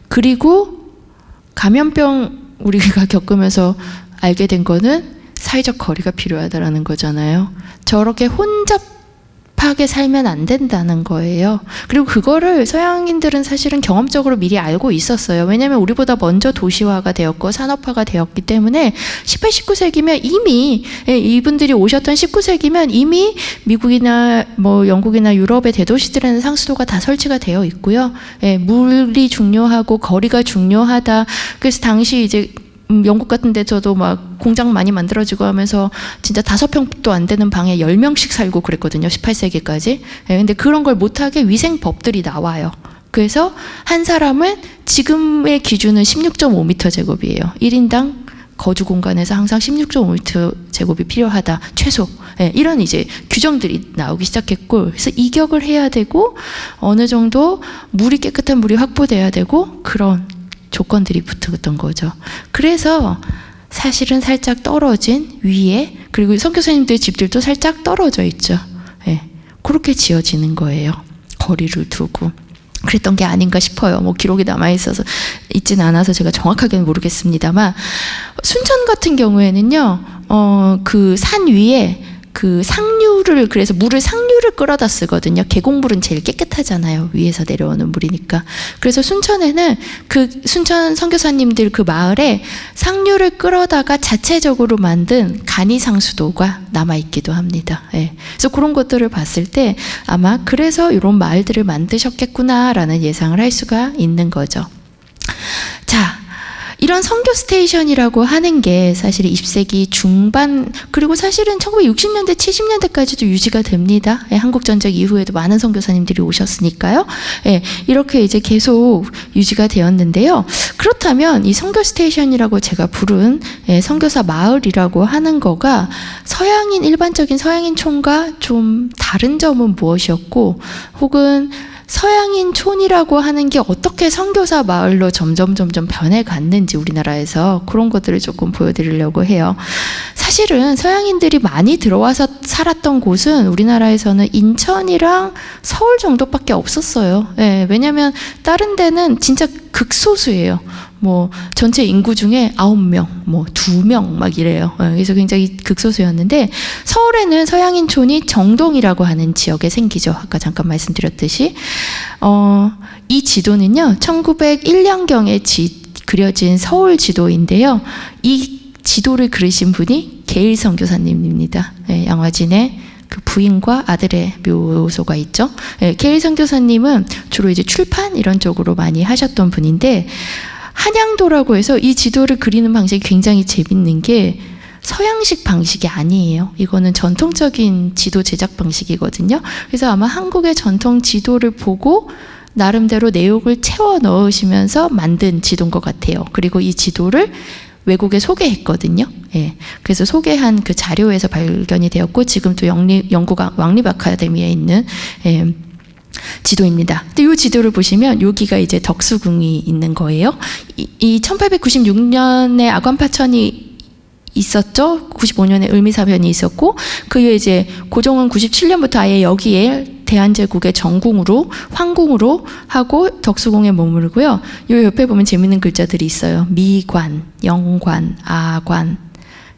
그리고 감염병 우리가 겪으면서 알게 된 거는 사회적 거리가 필요하다라는 거잖아요. 저렇게 혼잡하게 살면 안 된다는 거예요. 그리고 그거를 서양인들은 사실은 경험적으로 미리 알고 있었어요. 왜냐하면 우리보다 먼저 도시화가 되었고 산업화가 되었기 때문에 18, 19세기면 이미 이분들이 오셨던 19세기면 이미 미국이나 뭐 영국이나 유럽의 대도시들에는 상수도가 다 설치가 되어 있고요. 물이 중요하고 거리가 중요하다. 그래서 당시 이제 영국 같은 데서도 막 공장 많이 만들어지고 하면서 진짜 5평도 안 되는 방에 10명씩 살고 그랬거든요. 18세기까지. 근데 그런 걸 못하게 위생법들이 나와요. 그래서 한 사람은 지금의 기준은 16.5m 제곱이에요. 1인당 거주 공간에서 항상 16.5m 제곱이 필요하다 최소. 예, 이런 이제 규정들이 나오기 시작했고, 그래서 이격을 해야 되고 어느 정도 물이 깨끗한 물이 확보돼야 되고 그런 조건들이 붙었던 거죠. 그래서 사실은 살짝 떨어진 위에, 그리고 선교사님들 집들도 살짝 떨어져 있죠. 예, 그렇게 지어지는 거예요. 거리를 두고. 그랬던 게 아닌가 싶어요. 뭐 기록이 남아있어서 있진 않아서 제가 정확하게는 모르겠습니다만, 순천 같은 경우에는요, 그 산 위에 그 상류를, 그래서 물을 상류를 끌어다 쓰거든요. 계곡물은 제일 깨끗하잖아요. 위에서 내려오는 물이니까. 그래서 순천에는 그 순천 선교사님들 그 마을에 상류를 끌어다가 자체적으로 만든 간이상수도가 남아있기도 합니다. 예. 그래서 그런 것들을 봤을 때 아마 그래서 이런 마을들을 만드셨겠구나라는 예상을 할 수가 있는 거죠. 자, 이런 선교 스테이션이라고 하는 게 사실 20세기 중반, 그리고 사실은 1960년대, 70년대까지도 유지가 됩니다. 예, 한국전쟁 이후에도 많은 선교사님들이 오셨으니까요. 예, 이렇게 이제 계속 유지가 되었는데요. 그렇다면 이 선교 스테이션이라고 제가 부른 선교사 마을이라고 하는 거가 서양인, 일반적인 서양인 촌과 좀 다른 점은 무엇이었고, 혹은 서양인 촌이라고 하는 게 어떻게 선교사 마을로 점점 변해갔는지 우리나라에서 그런 것들을 조금 보여드리려고 해요. 사실은 서양인들이 많이 들어와서 살았던 곳은 우리나라에서는 인천이랑 서울 정도밖에 없었어요. 예, 왜냐하면 다른 데는 진짜 극소수예요. 뭐 전체 인구 중에 9명, 뭐 2명 막 이래요. 그래서 굉장히 극소수였는데, 서울에는 서양인촌이 정동이라고 하는 지역에 생기죠. 아까 잠깐 말씀드렸듯이. 이 지도는요, 1901년경에 그려진 서울 지도인데요. 이 지도를 그리신 분이 게일 선교사님입니다. 양화진의 그 부인과 아들의 묘소가 있죠. 게일 선교사님은 주로 이제 출판 이런 쪽으로 많이 하셨던 분인데, 한양도라고 해서 이 지도를 그리는 방식이 굉장히 재밌는 게 서양식 방식이 아니에요. 이거는 전통적인 지도 제작 방식이거든요. 그래서 아마 한국의 전통 지도를 보고 나름대로 내용을 채워 넣으시면서 만든 지도인 것 같아요. 그리고 이 지도를 외국에 소개했거든요. 예. 그래서 소개한 그 자료에서 발견이 되었고, 지금 또 영국 왕립 아카데미에 있는 지도입니다. 근데 이 지도를 보시면 여기가 이제 덕수궁이 있는 거예요. 이 1896년에 아관파천이 있었죠. 95년에 을미사변이 있었고, 그 후에 이제 고종은 97년부터 아예 여기에 대한제국의 정궁으로, 황궁으로 하고 덕수궁에 머무르고요. 요 옆에 보면 재밌는 글자들이 있어요. 미관, 영관, 아관,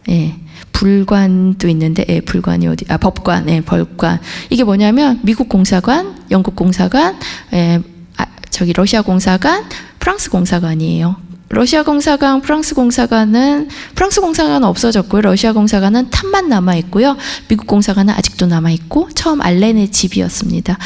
예. 불관도 있는데, 불관이 어디? 법관, 법관. 이게 뭐냐면 미국 공사관, 영국 공사관, 저기 러시아 공사관, 프랑스 공사관이에요. 러시아 공사관, 프랑스 공사관은 없어졌고요. 러시아 공사관은 탑만 남아 있고요. 미국 공사관은 아직도 남아 있고, 처음 알렌의 집이었습니다.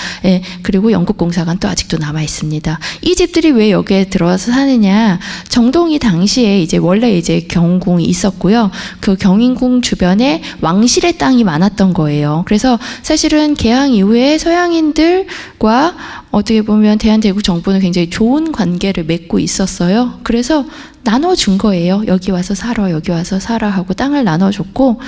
그리고 영국 공사관도 아직도 남아 있습니다. 이 집들이 왜 여기에 들어와서 사느냐? 정동이 당시에 이제 원래 이제 경궁이 있었고요. 그 경인궁 주변에 왕실의 땅이 많았던 거예요. 그래서 사실은 개항 이후에 서양인들과 어떻게 보면 대한제국 정부는 굉장히 좋은 관계를 맺고 있었어요. 그래서 나눠준 거예요. 여기 와서 살아, 여기 와서 살아 하고 땅을 나눠줬고,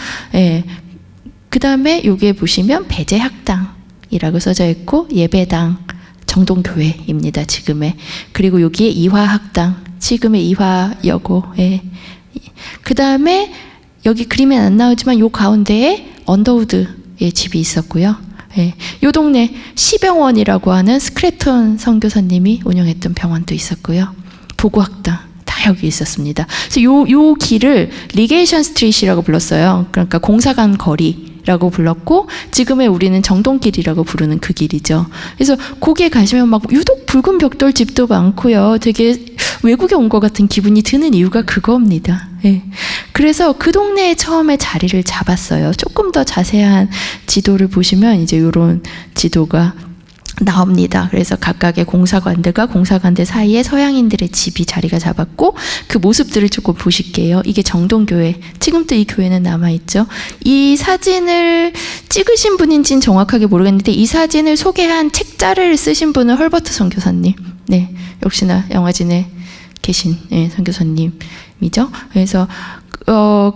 그 다음에 여기에 보시면 배제학당이라고 써져 있고, 예배당, 정동교회입니다. 지금의. 그리고 여기에 이화학당, 지금의 이화여고. 그 다음에 여기 그림엔 안 나오지만 요 가운데에 언더우드의 집이 있었고요. 요 동네 시병원이라고 하는 스크래턴 선교사님이 운영했던 병원도 있었고요. 도구학당 다 여기 있었습니다. 그래서 요 길을 리게이션 스트리트라고 불렀어요. 그러니까 공사관 거리라고 불렀고, 지금의 우리는 정동길이라고 부르는 그 길이죠. 그래서 거기에 가시면 막 유독 붉은 벽돌 집도 많고요. 되게 외국에 온 것 같은 기분이 드는 이유가 그겁니다. 그래서 그 동네에 처음에 자리를 잡았어요. 조금 더 자세한 지도를 보시면 이제 이런 지도가 나옵니다. 그래서 각각의 공사관들과 공사관들 사이에 서양인들의 집이 자리가 잡았고, 그 모습들을 조금 보실게요. 이게 정동교회. 지금도 이 교회는 남아있죠. 이 사진을 찍으신 분인지는 정확하게 모르겠는데, 이 사진을 소개한 책자를 쓰신 분은 헐버트 선교사님. 역시나 양화진에 계신 선교사님. 이죠. 그래서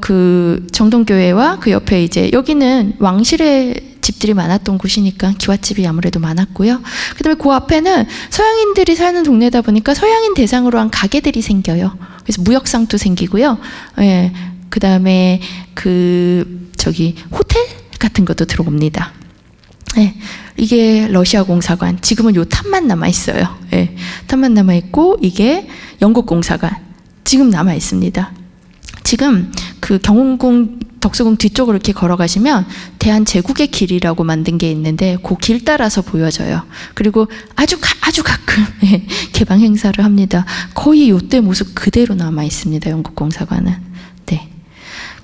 그 정동교회와 그 옆에 이제 여기는 왕실의 집들이 많았던 곳이니까 기와집이 아무래도 많았고요. 그다음에 그 앞에는 서양인들이 사는 동네다 보니까 서양인 대상으로 한 가게들이 생겨요. 그래서 무역상도 생기고요. 예. 그다음에 호텔 같은 것도 들어옵니다. 예. 이게 러시아 공사관. 지금은 요 탑만 남아 있어요. 예. 탑만 남아 있고 이게 영국 공사관. 지금 남아 있습니다. 지금 그 경운궁 덕수궁 뒤쪽으로 이렇게 걸어가시면 대한제국의 길이라고 만든 게 있는데 그 길 따라서 보여져요. 그리고 아주 가끔 개방 행사를 합니다. 거의 이때 모습 그대로 남아 있습니다. 영국 공사관은. 네.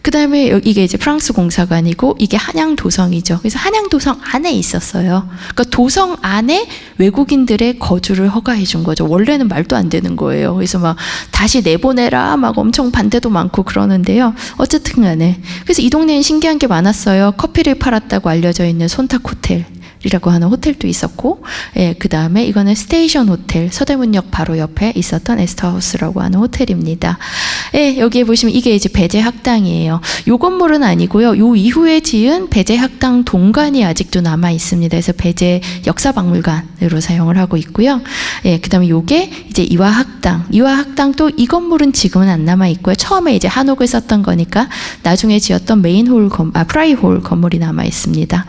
그 다음에 이게 이제 프랑스 공사관이고 이게 한양도성이죠. 그래서 한양도성 안에 있었어요. 그러니까 도성 안에 외국인들의 거주를 허가해 준 거죠. 원래는 말도 안 되는 거예요. 그래서 막 다시 내보내라 막 엄청 반대도 많고 그러는데요. 어쨌든 간에. 그래서 이 동네엔 신기한 게 많았어요. 커피를 팔았다고 알려져 있는 손탁 호텔. 이라고 하는 호텔도 있었고, 예, 그 다음에 이거는 스테이션 호텔, 서대문역 바로 옆에 있었던 에스터하우스라고 하는 호텔입니다. 예, 여기에 보시면 이게 이제 배제학당이에요. 요 건물은 아니고요. 요 이후에 지은 배제학당 동관이 아직도 남아 있습니다. 그래서 배제 역사박물관으로 사용을 하고 있고요. 예, 그 다음에 요게 이제 이화학당. 이화학당도 이 건물은 지금은 안 남아 있고요. 처음에 이제 한옥을 썼던 거니까 나중에 지었던 메인홀 프라이홀 건물이 남아 있습니다.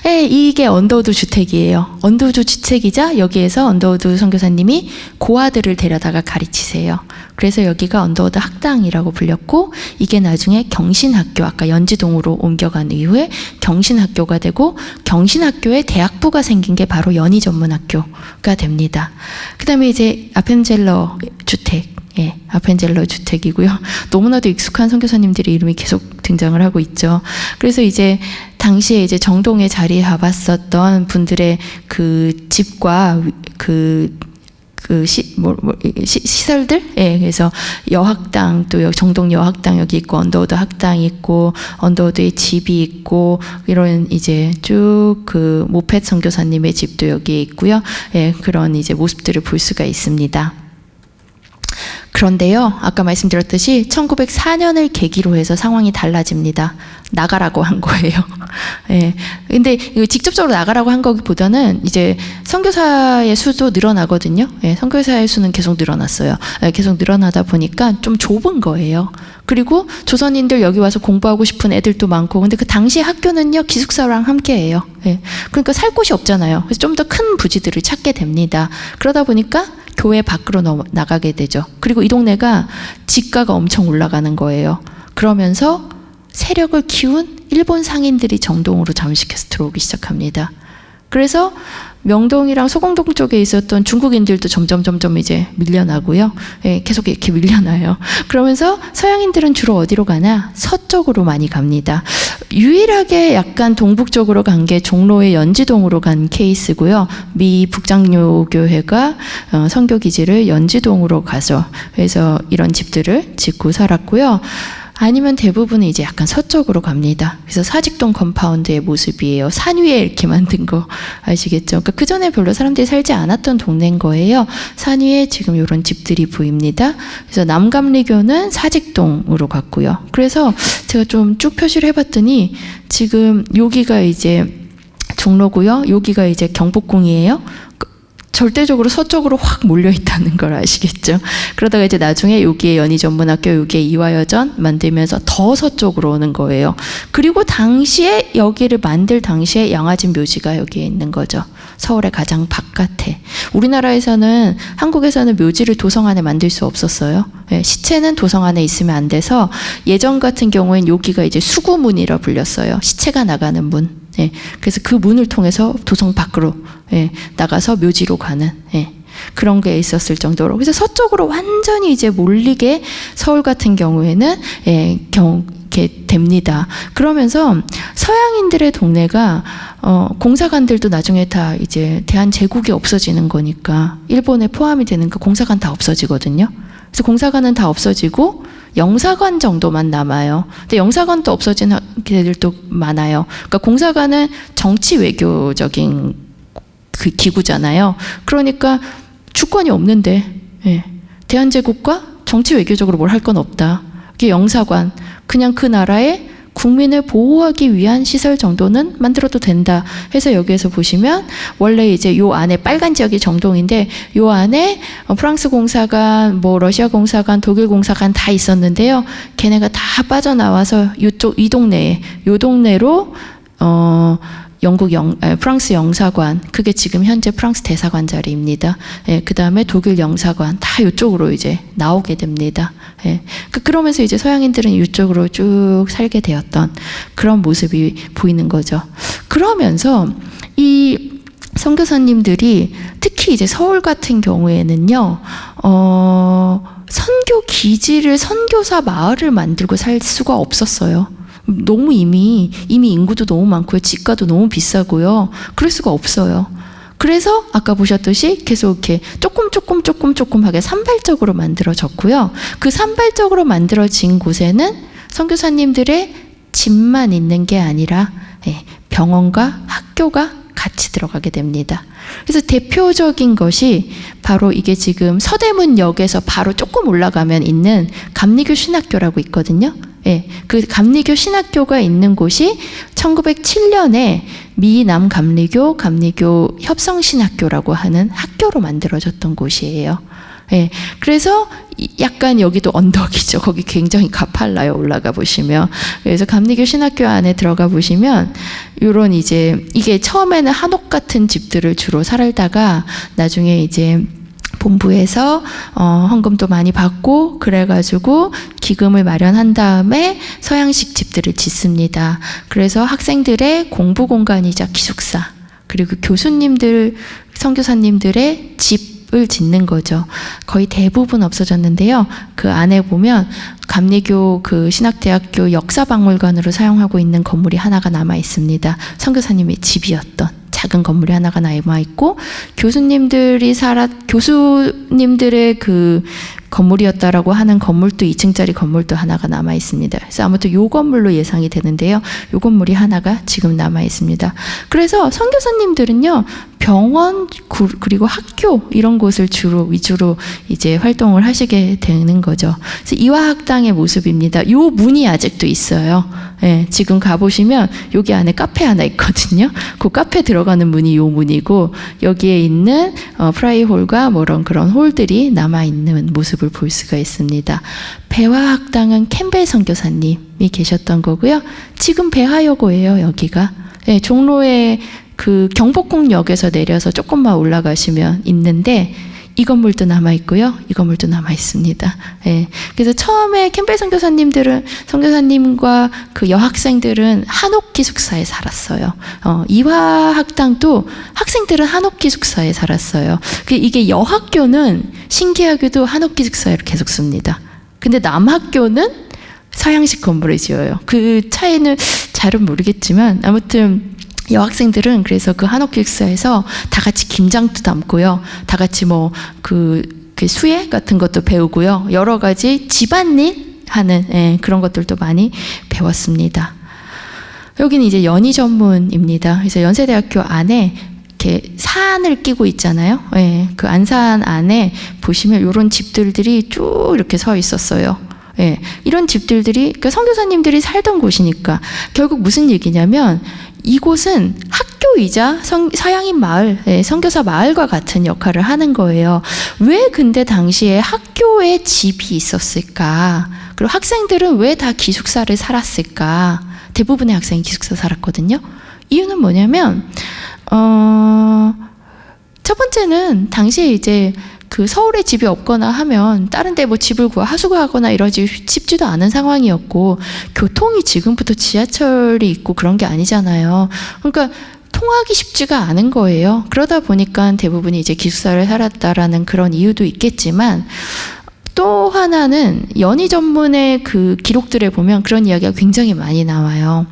예, 이게 언더우드 주택이에요. 언더우드 주택이자 여기에서 언더우드 선교사님이 고아들을 데려다가 가르치세요. 그래서 여기가 언더우드 학당이라고 불렸고 이게 나중에 경신학교, 아까 연지동으로 옮겨간 이후에 경신학교가 되고 경신학교에 대학부가 생긴 게 바로 연희전문학교가 됩니다. 그 다음에 이제 아펜젤러 주택. 예, 아펜젤러 주택이고요. 너무나도 익숙한 선교사님들의 이름이 계속 등장을 하고 있죠. 그래서 이제 당시에 이제 정동에 자리 잡았었던 분들의 그 집과 시설들, 예, 그래서 여학당 또 정동 여학당 여기 있고 언더우드 학당이 있고 언더우드의 집이 있고 이런 이제 쭉 그 모펫 선교사님의 집도 여기에 있고요. 예, 그런 이제 모습들을 볼 수가 있습니다. 그런데요, 아까 말씀드렸듯이 1904년을 계기로 해서 상황이 달라집니다. 나가라고 한 거예요. 예. 근데 이거 직접적으로 나가라고 한 거보다는 이제 선교사의 수도 늘어나거든요. 예, 선교사의 수는 계속 늘어났어요. 예, 계속 늘어나다 보니까 좀 좁은 거예요. 그리고 조선인들 여기 와서 공부하고 싶은 애들도 많고, 근데 그 당시 학교는요, 기숙사랑 함께해요. 예. 그러니까 살 곳이 없잖아요. 그래서 좀 더 큰 부지들을 찾게 됩니다. 그러다 보니까 교회 밖으로 나가게 되죠. 그리고 이 동네가 지가가 엄청 올라가는 거예요. 그러면서 세력을 키운 일본 상인들이 정동으로 잠식해서 들어오기 시작합니다. 그래서 명동이랑 소공동 쪽에 있었던 중국인들도 점점 이제 밀려나고요. 예, 계속 이렇게 밀려나요. 그러면서 서양인들은 주로 어디로 가나? 서쪽으로 많이 갑니다. 유일하게 약간 동북쪽으로 간 게 종로의 연지동으로 간 케이스고요. 미 북장로교회가 선교기지를 연지동으로 가서 그래서 이런 집들을 짓고 살았고요. 아니면 대부분은 이제 약간 서쪽으로 갑니다. 그래서 사직동 컴파운드의 모습이에요. 산 위에 이렇게 만든 거 아시겠죠? 그러니까 그 전에 별로 사람들이 살지 않았던 동네인 거예요. 산 위에 지금 이런 집들이 보입니다. 그래서 남감리교는 사직동으로 갔고요. 그래서 제가 좀 쭉 표시를 해봤더니 지금 여기가 이제 종로고요. 여기가 이제 경복궁이에요. 절대적으로 서쪽으로 확 몰려 있다는 걸 아시겠죠? 그러다가 이제 나중에 여기에 연희전문학교, 여기에 이화여전 만들면서 더 서쪽으로 오는 거예요. 그리고 당시에 여기를 만들 당시에 양화진 묘지가 여기에 있는 거죠. 서울의 가장 바깥에. 우리나라에서는, 한국에서는 묘지를 도성 안에 만들 수 없었어요. 예, 시체는 도성 안에 있으면 안 돼서 예전 같은 경우엔 여기가 이제 수구문이라 불렸어요. 시체가 나가는 문. 예, 그래서 그 문을 통해서 도성 밖으로 나가서 묘지로 가는 그런 게 있었을 정도로. 그래서 서쪽으로 완전히 이제 몰리게 서울 같은 경우에는 이렇게 됩니다. 그러면서 서양인들의 동네가 공사관들도 나중에 다 이제 대한제국이 없어지는 거니까 일본에 포함이 되는 그 공사관 다 없어지거든요. 그래서 공사관은 다 없어지고 영사관 정도만 남아요. 근데 영사관도 없어진 학교들도 많아요. 그러니까 공사관은 정치 외교적인 그 기구잖아요. 그러니까 주권이 없는데 대한제국과 정치 외교적으로 뭘 할 건 없다. 이게 영사관, 그냥 그 나라의 국민을 보호하기 위한 시설 정도는 만들어도 된다 해서 여기에서 보시면 원래 이제 요 안에 빨간 지역이 정동인데 요 안에 프랑스 공사관, 뭐 러시아 공사관, 독일 공사관 다 있었는데요. 걔네가 다 빠져나와서 이 동네에 요 동네로 프랑스 영사관, 그게 지금 현재 프랑스 대사관 자리입니다. 예, 그 다음에 독일 영사관, 다 이쪽으로 이제 나오게 됩니다. 예, 그러면서 이제 서양인들은 이쪽으로 쭉 살게 되었던 그런 모습이 보이는 거죠. 그러면서 이 선교사님들이 특히 이제 서울 같은 경우에는요, 선교 기지를, 선교사 마을을 만들고 살 수가 없었어요. 너무 이미 인구도 너무 많고요. 집가도 너무 비싸고요. 그럴 수가 없어요. 그래서 아까 보셨듯이 계속 이렇게 조금하게 산발적으로 만들어졌고요. 그 산발적으로 만들어진 곳에는 선교사님들의 집만 있는 게 아니라 병원과 학교가 같이 들어가게 됩니다. 그래서 대표적인 것이 바로 이게 지금 서대문역에서 바로 조금 올라가면 있는 감리교 신학교라고 있거든요. 예, 그 감리교 신학교가 있는 곳이 1907년에 미남 감리교 협성신학교라고 하는 학교로 만들어졌던 곳이에요. 예, 그래서 약간 여기도 언덕이죠. 거기 굉장히 가팔라요. 올라가 보시면. 그래서 감리교 신학교 안에 들어가 보시면 요런 이제 이게 처음에는 한옥 같은 집들을 주로 살다가 나중에 이제 본부에서 헌금도 많이 받고 그래가지고 기금을 마련한 다음에 서양식 집들을 짓습니다. 그래서 학생들의 공부 공간이자 기숙사, 그리고 교수님들, 선교사님들의 집을 짓는 거죠. 거의 대부분 없어졌는데요. 그 안에 보면 감리교 그 신학대학교 역사박물관으로 사용하고 있는 건물이 하나가 남아 있습니다. 선교사님의 집이었던 작은 건물이 하나가 남아 있고, 교수님들의 그 건물이었다라고 하는 건물도 2층짜리 건물도 하나가 남아 있습니다. 그래서 아무튼 요 건물로 예상이 되는데요. 요 건물이 하나가 지금 남아 있습니다. 그래서 선교사님들은요, 병원 그리고 학교 이런 곳을 위주로 이제 활동을 하시게 되는 거죠. 그래서 이화학당의 모습입니다. 요 문이 아직도 있어요. 예, 지금 가보시면 여기 안에 카페 하나 있거든요. 그 카페 들어가는 문이 요 문이고, 여기에 있는 프라이홀과 그런 홀들이 남아있는 모습을 볼 수가 있습니다. 배화학당은 캠벨 선교사님이 계셨던 거고요. 지금 배화여고예요, 여기가. 예, 종로에 그 경복궁역에서 내려서 조금만 올라가시면 있는데, 이 건물도 남아 있고요. 이 건물도 남아 있습니다. 예. 그래서 처음에 캠벨 선교사님과 그 여학생들은 한옥 기숙사에 살았어요. 이화학당도 학생들은 한옥 기숙사에 살았어요. 이게 여학교는 신기하게도 한옥 기숙사를 계속 씁니다. 근데 남학교는 서양식 건물을 지어요. 그 차이는 잘은 모르겠지만 아무튼 여학생들은 그래서 그 한옥 기숙사에서 다 같이 김장도 담고요. 다 같이 그 수예 같은 것도 배우고요. 여러 가지 집안일 하는 그런 것들도 많이 배웠습니다. 여기는 이제 연희 전문입니다. 그래서 연세대학교 안에 이렇게 산을 끼고 있잖아요. 예, 그 안산 안에 보시면 이런 집들이 쭉 이렇게 서 있었어요. 예, 이런 집들이 그러니까 선교사님들이 살던 곳이니까 결국 무슨 얘기냐면 이곳은 학교이자 서양인 마을, 선교사 마을과 같은 역할을 하는 거예요. 왜 근데 당시에 학교에 집이 있었을까? 그리고 학생들은 왜 다 기숙사를 살았을까? 대부분의 학생이 기숙사 살았거든요. 이유는 뭐냐면 첫 번째는 당시에 이제 그 서울에 집이 없거나 하면 다른 데 집을 하수구하거나 이러지 쉽지도 않은 상황이었고, 교통이 지금부터 지하철이 있고 그런 게 아니잖아요. 그러니까 통하기 쉽지가 않은 거예요. 그러다 보니까 대부분이 이제 기숙사를 살았다라는 그런 이유도 있겠지만, 또 하나는 연희 전문의 그 기록들에 보면 그런 이야기가 굉장히 많이 나와요.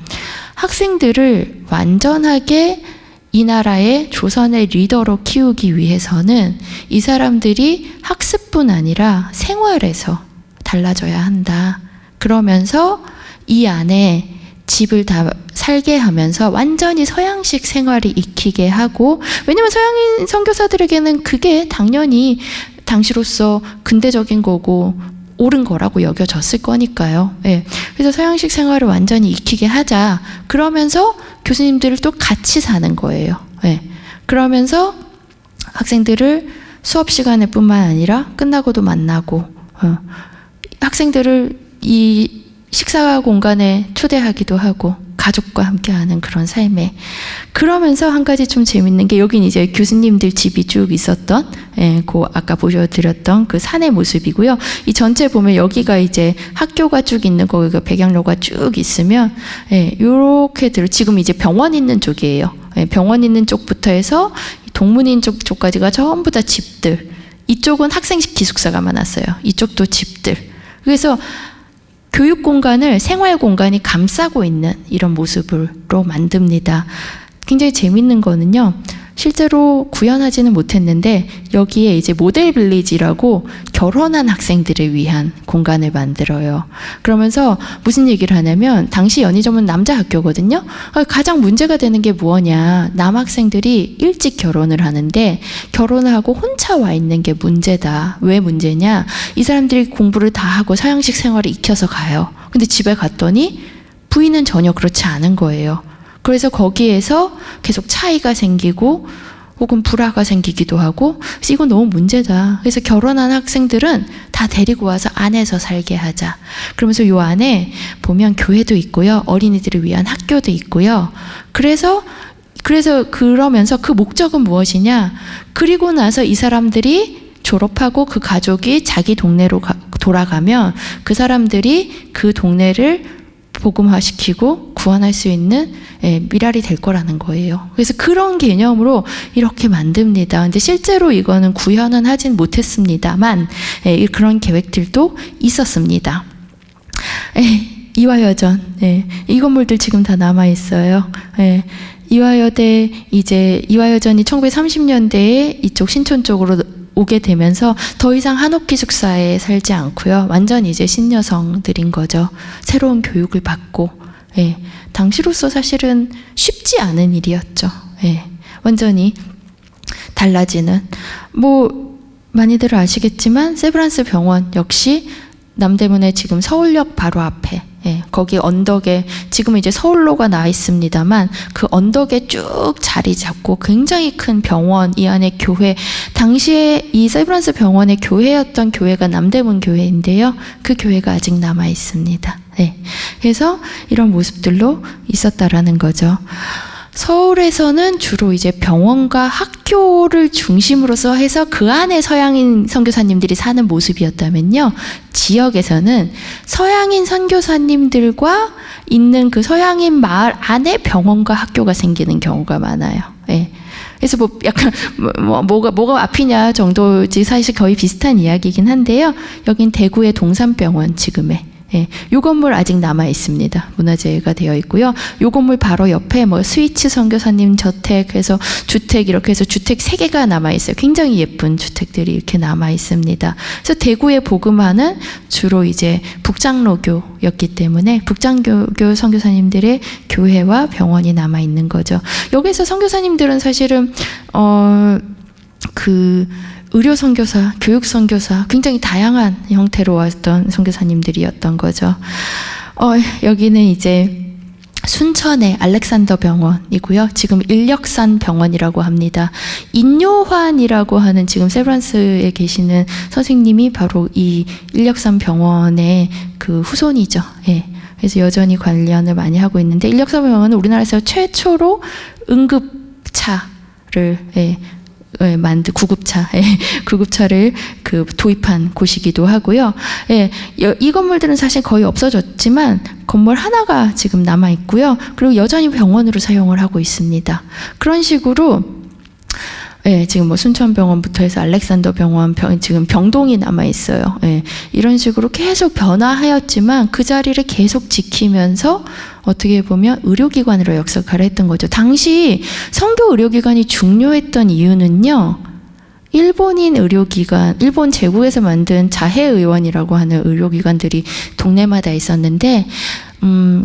학생들을 완전하게 이 나라의 조선의 리더로 키우기 위해서는 이 사람들이 학습뿐 아니라 생활에서 달라져야 한다. 그러면서 이 안에 집을 다 살게 하면서 완전히 서양식 생활이 익히게 하고, 왜냐면 서양인 선교사들에게는 그게 당연히 당시로서 근대적인 거고 옳은 거라고 여겨졌을 거니까요. 예. 그래서 서양식 생활을 완전히 익히게 하자. 그러면서 교수님들을 또 같이 사는 거예요. 예. 그러면서 학생들을 수업 시간에 뿐만 아니라 끝나고도 만나고, 학생들을 이 식사 공간에 초대하기도 하고, 가족과 함께하는 그런 삶에. 그러면서 한 가지 좀 재밌는 게, 여긴 이제 교수님들 집이 쭉 있었던, 그 아까 보여드렸던 그 산의 모습이고요. 이 전체 보면 여기가 이제 학교가 쭉 있는 거기가 백양로가 쭉 있으면, 요렇게 지금 이제 병원 있는 쪽이에요. 병원 있는 쪽부터 해서 동문인 쪽까지가 전부 다 집들. 이쪽은 학생식 기숙사가 많았어요. 이쪽도 집들. 그래서 교육 공간을 생활 공간이 감싸고 있는 이런 모습으로 만듭니다. 굉장히 재밌는 거는요. 실제로 구현하지는 못했는데 여기에 이제 모델 빌리지라고 결혼한 학생들을 위한 공간을 만들어요. 그러면서 무슨 얘기를 하냐면 당시 연희점은 남자 학교거든요. 가장 문제가 되는 게 뭐냐. 남학생들이 일찍 결혼을 하는데 결혼을 하고 혼자 와 있는 게 문제다. 왜 문제냐. 이 사람들이 공부를 다 하고 서양식 생활을 익혀서 가요. 근데 집에 갔더니 부인은 전혀 그렇지 않은 거예요. 그래서 거기에서 계속 차이가 생기고 혹은 불화가 생기기도 하고 그래서 이건 너무 문제다. 그래서 결혼한 학생들은 다 데리고 와서 안에서 살게 하자. 그러면서 요 안에 보면 교회도 있고요. 어린이들을 위한 학교도 있고요. 그래서 그러면서 그 목적은 무엇이냐. 그리고 나서 이 사람들이 졸업하고 그 가족이 자기 동네로 돌아가면 그 사람들이 그 동네를 복음화시키고 구원할 수 있는 미랄이 될 거라는 거예요. 그래서 그런 개념으로 이렇게 만듭니다. 근데 실제로 이거는 구현은 하진 못했습니다만 그런 계획들도 있었습니다. 이화여전, 이 건물들 지금 다 남아 있어요. 이화여대 이제 이화여전이 1930년대에 이쪽 신촌 쪽으로 오게 되면서 더 이상 한옥 기숙사에 살지 않고요. 완전 이제 신여성들인 거죠. 새로운 교육을 받고, 당시로서 사실은 쉽지 않은 일이었죠. 완전히 달라지는. 많이들 아시겠지만 세브란스 병원 역시 남대문의 지금 서울역 바로 앞에, 거기 언덕에 지금은 이제 서울로가 나 있습니다만 그 언덕에 쭉 자리 잡고 굉장히 큰 병원, 이 안에 교회, 당시에 이 세브란스 병원의 교회였던 교회가 남대문 교회인데요. 그 교회가 아직 남아 있습니다. 그래서 이런 모습들로 있었다라는 거죠. 서울에서는 주로 이제 병원과 학교를 중심으로서 해서 그 안에 서양인 선교사님들이 사는 모습이었다면요. 지역에서는 서양인 선교사님들과 있는 그 서양인 마을 안에 병원과 학교가 생기는 경우가 많아요. 그래서 약간 뭐가 앞이냐 정도지 사실 거의 비슷한 이야기이긴 한데요. 여긴 대구의 동산병원 지금의. 요 건물 아직 남아 있습니다. 문화재가 되어 있고요. 요 건물 바로 옆에 스위치 선교사님 저택, 그래서 주택 이렇게 해서 주택 3개가 남아 있어요. 굉장히 예쁜 주택들이 이렇게 남아 있습니다. 그래서 대구의 복음화는 주로 이제 북장로교였기 때문에 북장교 선교사님들의 교회와 병원이 남아 있는 거죠. 여기서 선교사님들은 사실은 의료 선교사, 교육 선교사, 굉장히 다양한 형태로 왔던 선교사님들이었던 거죠. 여기는 이제 순천의 알렉산더 병원이고요. 지금 인력산 병원이라고 합니다. 인요환이라고 하는 지금 세브란스에 계시는 선생님이 바로 이 인력산 병원의 그 후손이죠. 그래서 여전히 관련을 많이 하고 있는데 인력산 병원은 우리나라에서 최초로 응급차를 구급차를 도입한 곳이기도 하고요. 이 건물들은 사실 거의 없어졌지만 건물 하나가 지금 남아 있고요. 그리고 여전히 병원으로 사용을 하고 있습니다. 그런 식으로 지금 순천병원부터 해서 알렉산더 병원, 지금 병동이 남아 있어요. 이런 식으로 계속 변화하였지만 그 자리를 계속 지키면서 어떻게 보면 의료기관으로 역할을 했던 거죠. 당시 선교 의료기관이 중요했던 이유는요. 일본인 의료기관, 일본 제국에서 만든 자해의원이라고 하는 의료기관들이 동네마다 있었는데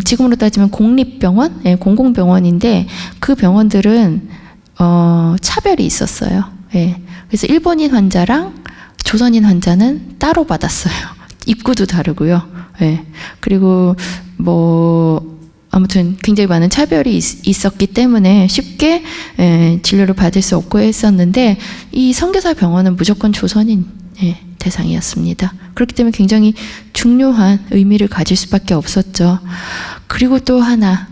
지금으로 따지면 공립병원, 공공병원인데 그 병원들은 차별이 있었어요. 그래서 일본인 환자랑 조선인 환자는 따로 받았어요. 입구도 다르고요. 예. 그리고 뭐 아무튼 굉장히 많은 차별이 있었기 때문에 쉽게 진료를 받을 수 없고 했었는데 이 선교사 병원은 무조건 조선인 대상이었습니다. 그렇기 때문에 굉장히 중요한 의미를 가질 수밖에 없었죠. 그리고 또 하나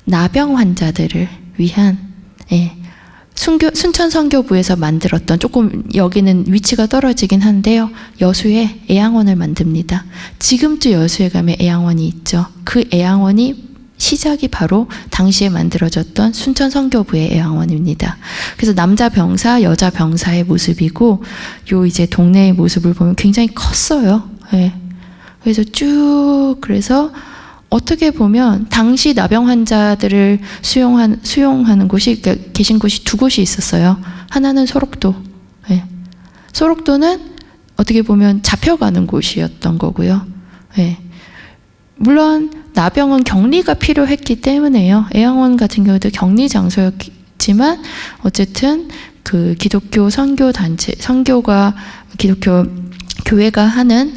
나병 환자들을 위한 순천 선교부에서 만들었던, 조금 여기는 위치가 떨어지긴 한데요, 여수에 애양원을 만듭니다. 지금도 여수에 가면 애양원이 있죠. 그 애양원이 시작이 바로 당시에 만들어졌던 순천 선교부의 애양원입니다. 그래서 남자 병사, 여자 병사의 모습이고, 요 이제 동네의 모습을 보면 굉장히 컸어요. 그래서 그래서 어떻게 보면 당시 나병 환자들을 수용하는 곳이, 그러니까 계신 곳이 두 곳이 있었어요. 하나는 소록도. 소록도는 어떻게 보면 잡혀가는 곳이었던 거고요. 물론 나병은 격리가 필요했기 때문에요. 애양원 같은 경우도 격리 장소였지만 어쨌든 그 기독교 선교 단체, 선교가 기독교 교회가 하는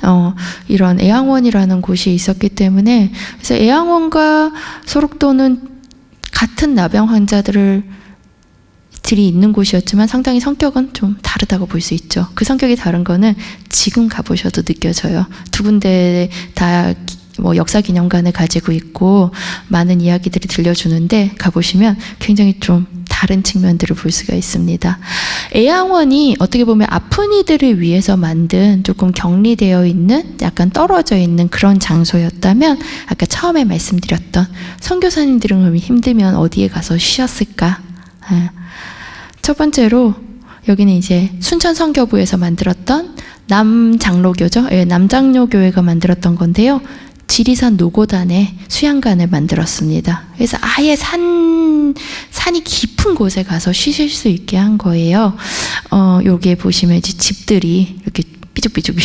이런 애양원이라는 곳이 있었기 때문에, 그래서 애양원과 소록도는 같은 나병 환자들이 있는 곳이었지만 상당히 성격은 좀 다르다고 볼 수 있죠. 그 성격이 다른 거는 지금 가보셔도 느껴져요. 두 군데 다 뭐 역사 기념관을 가지고 있고 많은 이야기들이 들려주는데, 가보시면 굉장히 좀 다른 측면들을 볼 수가 있습니다. 애양원이 어떻게 보면 아픈 이들을 위해서 만든, 조금 격리되어 있는, 약간 떨어져 있는 그런 장소였다면, 아까 처음에 말씀드렸던 선교사님들은 힘들면 어디에 가서 쉬었을까? 첫 번째로 여기는 이제 순천 선교부에서 만들었던 남장로교죠. 남장로교회가 만들었던 건데요. 지리산 노고단에 수양관을 만들었습니다. 그래서 아예 산이 깊은 곳에 가서 쉬실 수 있게 한 거예요. 여기에 보시면 이제 집들이 이렇게 삐죽삐죽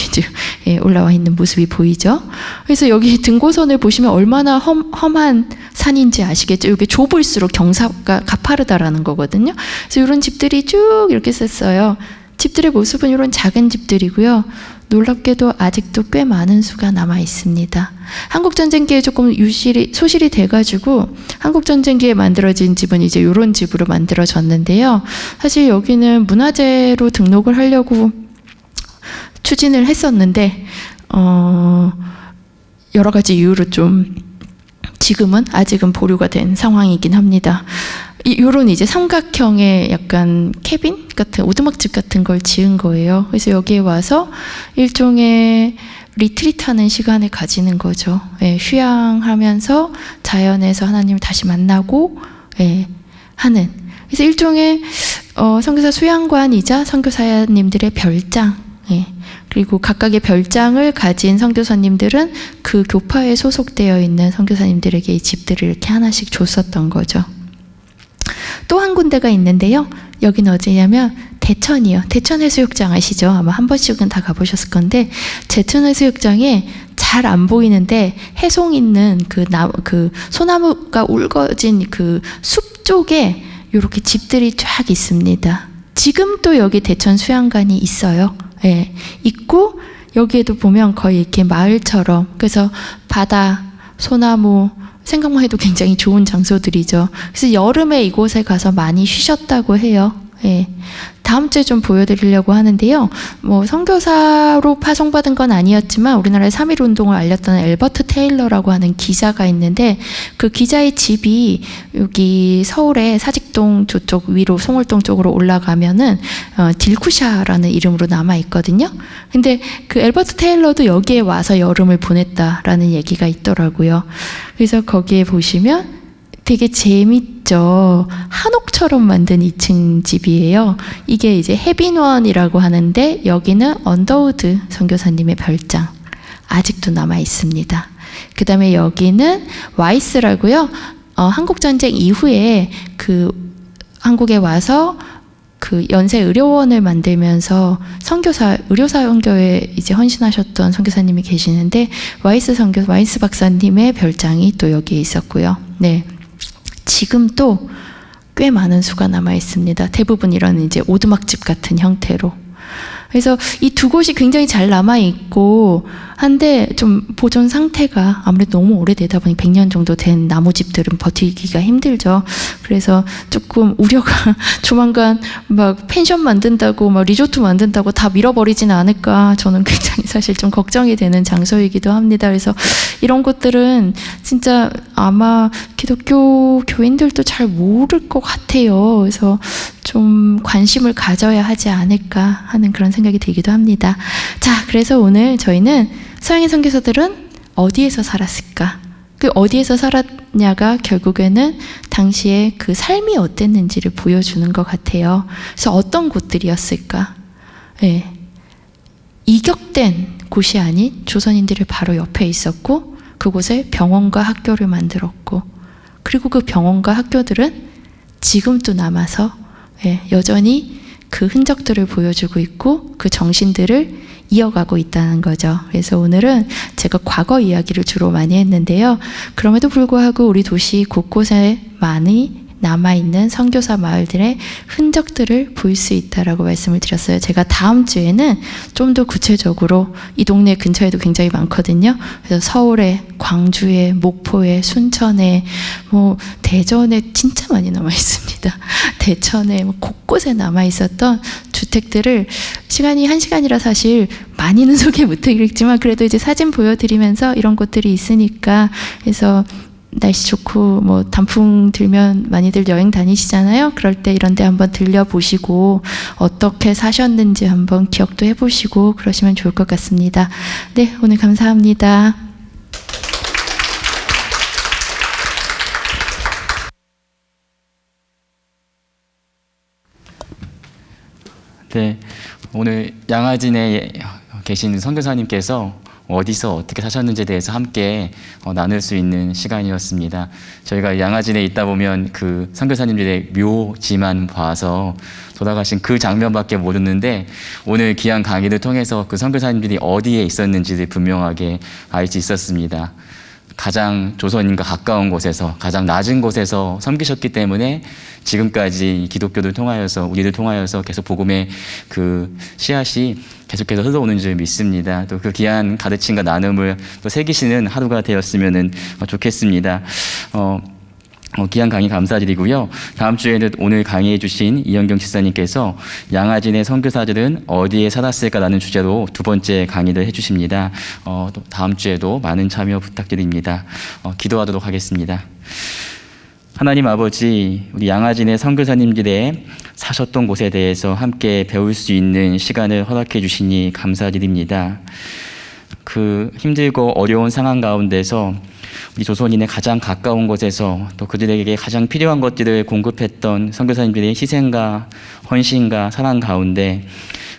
올라와 있는 모습이 보이죠. 그래서 여기 등고선을 보시면 얼마나 험한 산인지 아시겠죠? 이게 좁을수록 경사가 가파르다라는 거거든요. 그래서 이런 집들이 쭉 이렇게 셌어요. 집들의 모습은 이런 작은 집들이고요. 놀랍게도 아직도 꽤 많은 수가 남아 있습니다. 한국전쟁기에 조금 소실이 돼가지고 한국전쟁기에 만들어진 집은 이제 이런 집으로 만들어졌는데요. 사실 여기는 문화재로 등록을 하려고 추진을 했었는데 여러 가지 이유로 좀 지금은 아직은 보류가 된 상황이긴 합니다. 요런 이제 삼각형의 약간 캐빈 같은, 오두막집 같은 걸 지은 거예요. 그래서 여기에 와서 일종의 리트리트하는 시간을 가지는 거죠. 휴양하면서 자연에서 하나님을 다시 만나고 하는. 그래서 일종의 선교사 수양관이자 선교사님들의 별장. 그리고 각각의 별장을 가진 선교사님들은 그 교파에 소속되어 있는 선교사님들에게 이 집들을 이렇게 하나씩 줬었던 거죠. 또 한 군데가 있는데요. 여기는 어디냐면 대천이요. 대천 해수욕장 아시죠? 아마 한 번씩은 다 가보셨을 건데, 대천 해수욕장에 잘 안 보이는데 해송 있는 그 소나무가 울거진 그 숲 쪽에 이렇게 집들이 쫙 있습니다. 지금 또 여기 대천 수양관이 있어요. 있고 여기에도 보면 거의 이렇게 마을처럼, 그래서 바다, 소나무, 생각만 해도 굉장히 좋은 장소들이죠. 그래서 여름에 이곳에 가서 많이 쉬셨다고 해요. 다음 주에 좀 보여드리려고 하는데요. 뭐 선교사로 파송받은 건 아니었지만 우리나라의 3.1 운동을 알렸던 엘버트 테일러라고 하는 기자가 있는데, 그 기자의 집이 여기 서울의 사직동 저쪽 위로 송월동 쪽으로 올라가면은 딜쿠샤라는 이름으로 남아 있거든요. 근데 그 엘버트 테일러도 여기에 와서 여름을 보냈다라는 얘기가 있더라고요. 그래서 거기에 보시면 되게 재밌죠. 한옥처럼 만든 2층 집이에요. 이게 이제 해빈원이라고 하는데, 여기는 언더우드 선교사님의 별장 아직도 남아 있습니다. 그 다음에 여기는 와이스라고요. 한국전쟁 이후에 그 한국에 와서 그 연세 의료원을 만들면서 의료사 선교에 이제 헌신하셨던 선교사님이 계시는데, 와이스 박사님의 별장이 또 여기에 있었고요. 지금 또 꽤 많은 수가 남아 있습니다. 대부분 이런 이제 오두막집 같은 형태로. 그래서 이 두 곳이 굉장히 잘 남아 있고 한데 좀 보존 상태가 아무래도 너무 오래되다 보니 100년 정도 된 나무집들은 버티기가 힘들죠. 그래서 조금 우려가 조만간 막 펜션 만든다고 막 리조트 만든다고 다 밀어버리지는 않을까 저는 굉장히 사실 좀 걱정이 되는 장소이기도 합니다. 그래서 이런 것들은 진짜 아마 기독교 교인들도 잘 모를 것 같아요. 그래서 좀 관심을 가져야 하지 않을까 하는 그런 생각이 들기도 합니다. 자, 그래서 오늘 저희는 서양의 선교사들은 어디에서 살았을까? 그 어디에서 살았냐가 결국에는 당시에 그 삶이 어땠는지를 보여주는 것 같아요. 그래서 어떤 곳들이었을까? 네. 이격된 곳이 아닌 조선인들이 바로 옆에 있었고 그곳에 병원과 학교를 만들었고 그리고 그 병원과 학교들은 지금도 남아서 여전히 그 흔적들을 보여주고 있고 그 정신들을 이어가고 있다는 거죠. 그래서 오늘은 제가 과거 이야기를 주로 많이 했는데요. 그럼에도 불구하고 우리 도시 곳곳에 많이 남아있는 선교사 마을들의 흔적들을 볼 수 있다라고 말씀을 드렸어요. 제가 다음 주에는 좀 더 구체적으로 이 동네 근처에도 굉장히 많거든요. 그래서 서울에, 광주에, 목포에, 순천에, 뭐 대전에 진짜 많이 남아 있습니다. 대천에 뭐 곳곳에 남아 있었던 주택들을 시간이 1시간이라 사실 많이는 소개 못하겠지만 그래도 이제 사진 보여드리면서 이런 곳들이 있으니까 그래서 날씨 좋고 뭐 단풍 들면 많이들 여행 다니시잖아요. 그럴 때 이런 데 한번 들려보시고 어떻게 사셨는지 한번 기억도 해보시고 그러시면 좋을 것 같습니다. 네, 오늘 감사합니다. 네, 오늘 양화진에 계신 선교사님께서 어디서 어떻게 사셨는지에 대해서 함께 나눌 수 있는 시간이었습니다. 저희가 양화진에 있다 보면 그 선교사님들의 묘지만 봐서 돌아가신 그 장면밖에 모르는데 오늘 귀한 강의를 통해서 그 선교사님들이 어디에 있었는지를 분명하게 알 수 있었습니다. 가장 조선인과 가까운 곳에서 가장 낮은 곳에서 섬기셨기 때문에 지금까지 기독교를 통하여서 우리를 통하여서 계속 복음의 그 씨앗이 계속해서 흘러오는 줄 믿습니다. 또 그 귀한 가르침과 나눔을 또 새기시는 하루가 되었으면 좋겠습니다. 귀한 강의 감사드리고요. 다음 주에는 오늘 강의해 주신 이현경 집사님께서 양화진의 선교사들은 어디에 살았을까라는 주제로 두 번째 강의를 해주십니다. 또 다음 주에도 많은 참여 부탁드립니다. 기도하도록 하겠습니다. 하나님 아버지, 우리 양화진의 선교사님들의 사셨던 곳에 대해서 함께 배울 수 있는 시간을 허락해 주시니 감사드립니다. 그 힘들고 어려운 상황 가운데서 우리 조선인의 가장 가까운 곳에서 또 그들에게 가장 필요한 것들을 공급했던 선교사님들의 희생과 헌신과 사랑 가운데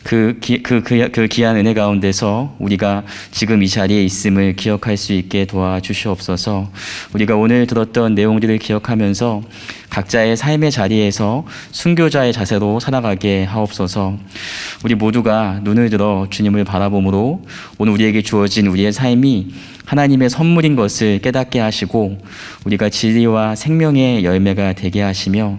그 귀한 은혜 가운데서 우리가 지금 이 자리에 있음을 기억할 수 있게 도와주시옵소서. 우리가 오늘 들었던 내용들을 기억하면서 각자의 삶의 자리에서 순교자의 자세로 살아가게 하옵소서. 우리 모두가 눈을 들어 주님을 바라봄으로 오늘 우리에게 주어진 우리의 삶이 하나님의 선물인 것을 깨닫게 하시고 우리가 진리와 생명의 열매가 되게 하시며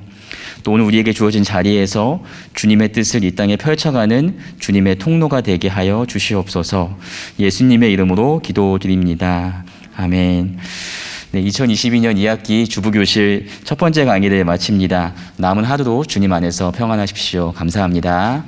또 오늘 우리에게 주어진 자리에서 주님의 뜻을 이 땅에 펼쳐가는 주님의 통로가 되게 하여 주시옵소서. 예수님의 이름으로 기도드립니다. 아멘. 네, 2022년 2학기 주부교실 첫 번째 강의를 마칩니다. 남은 하루도 주님 안에서 평안하십시오. 감사합니다.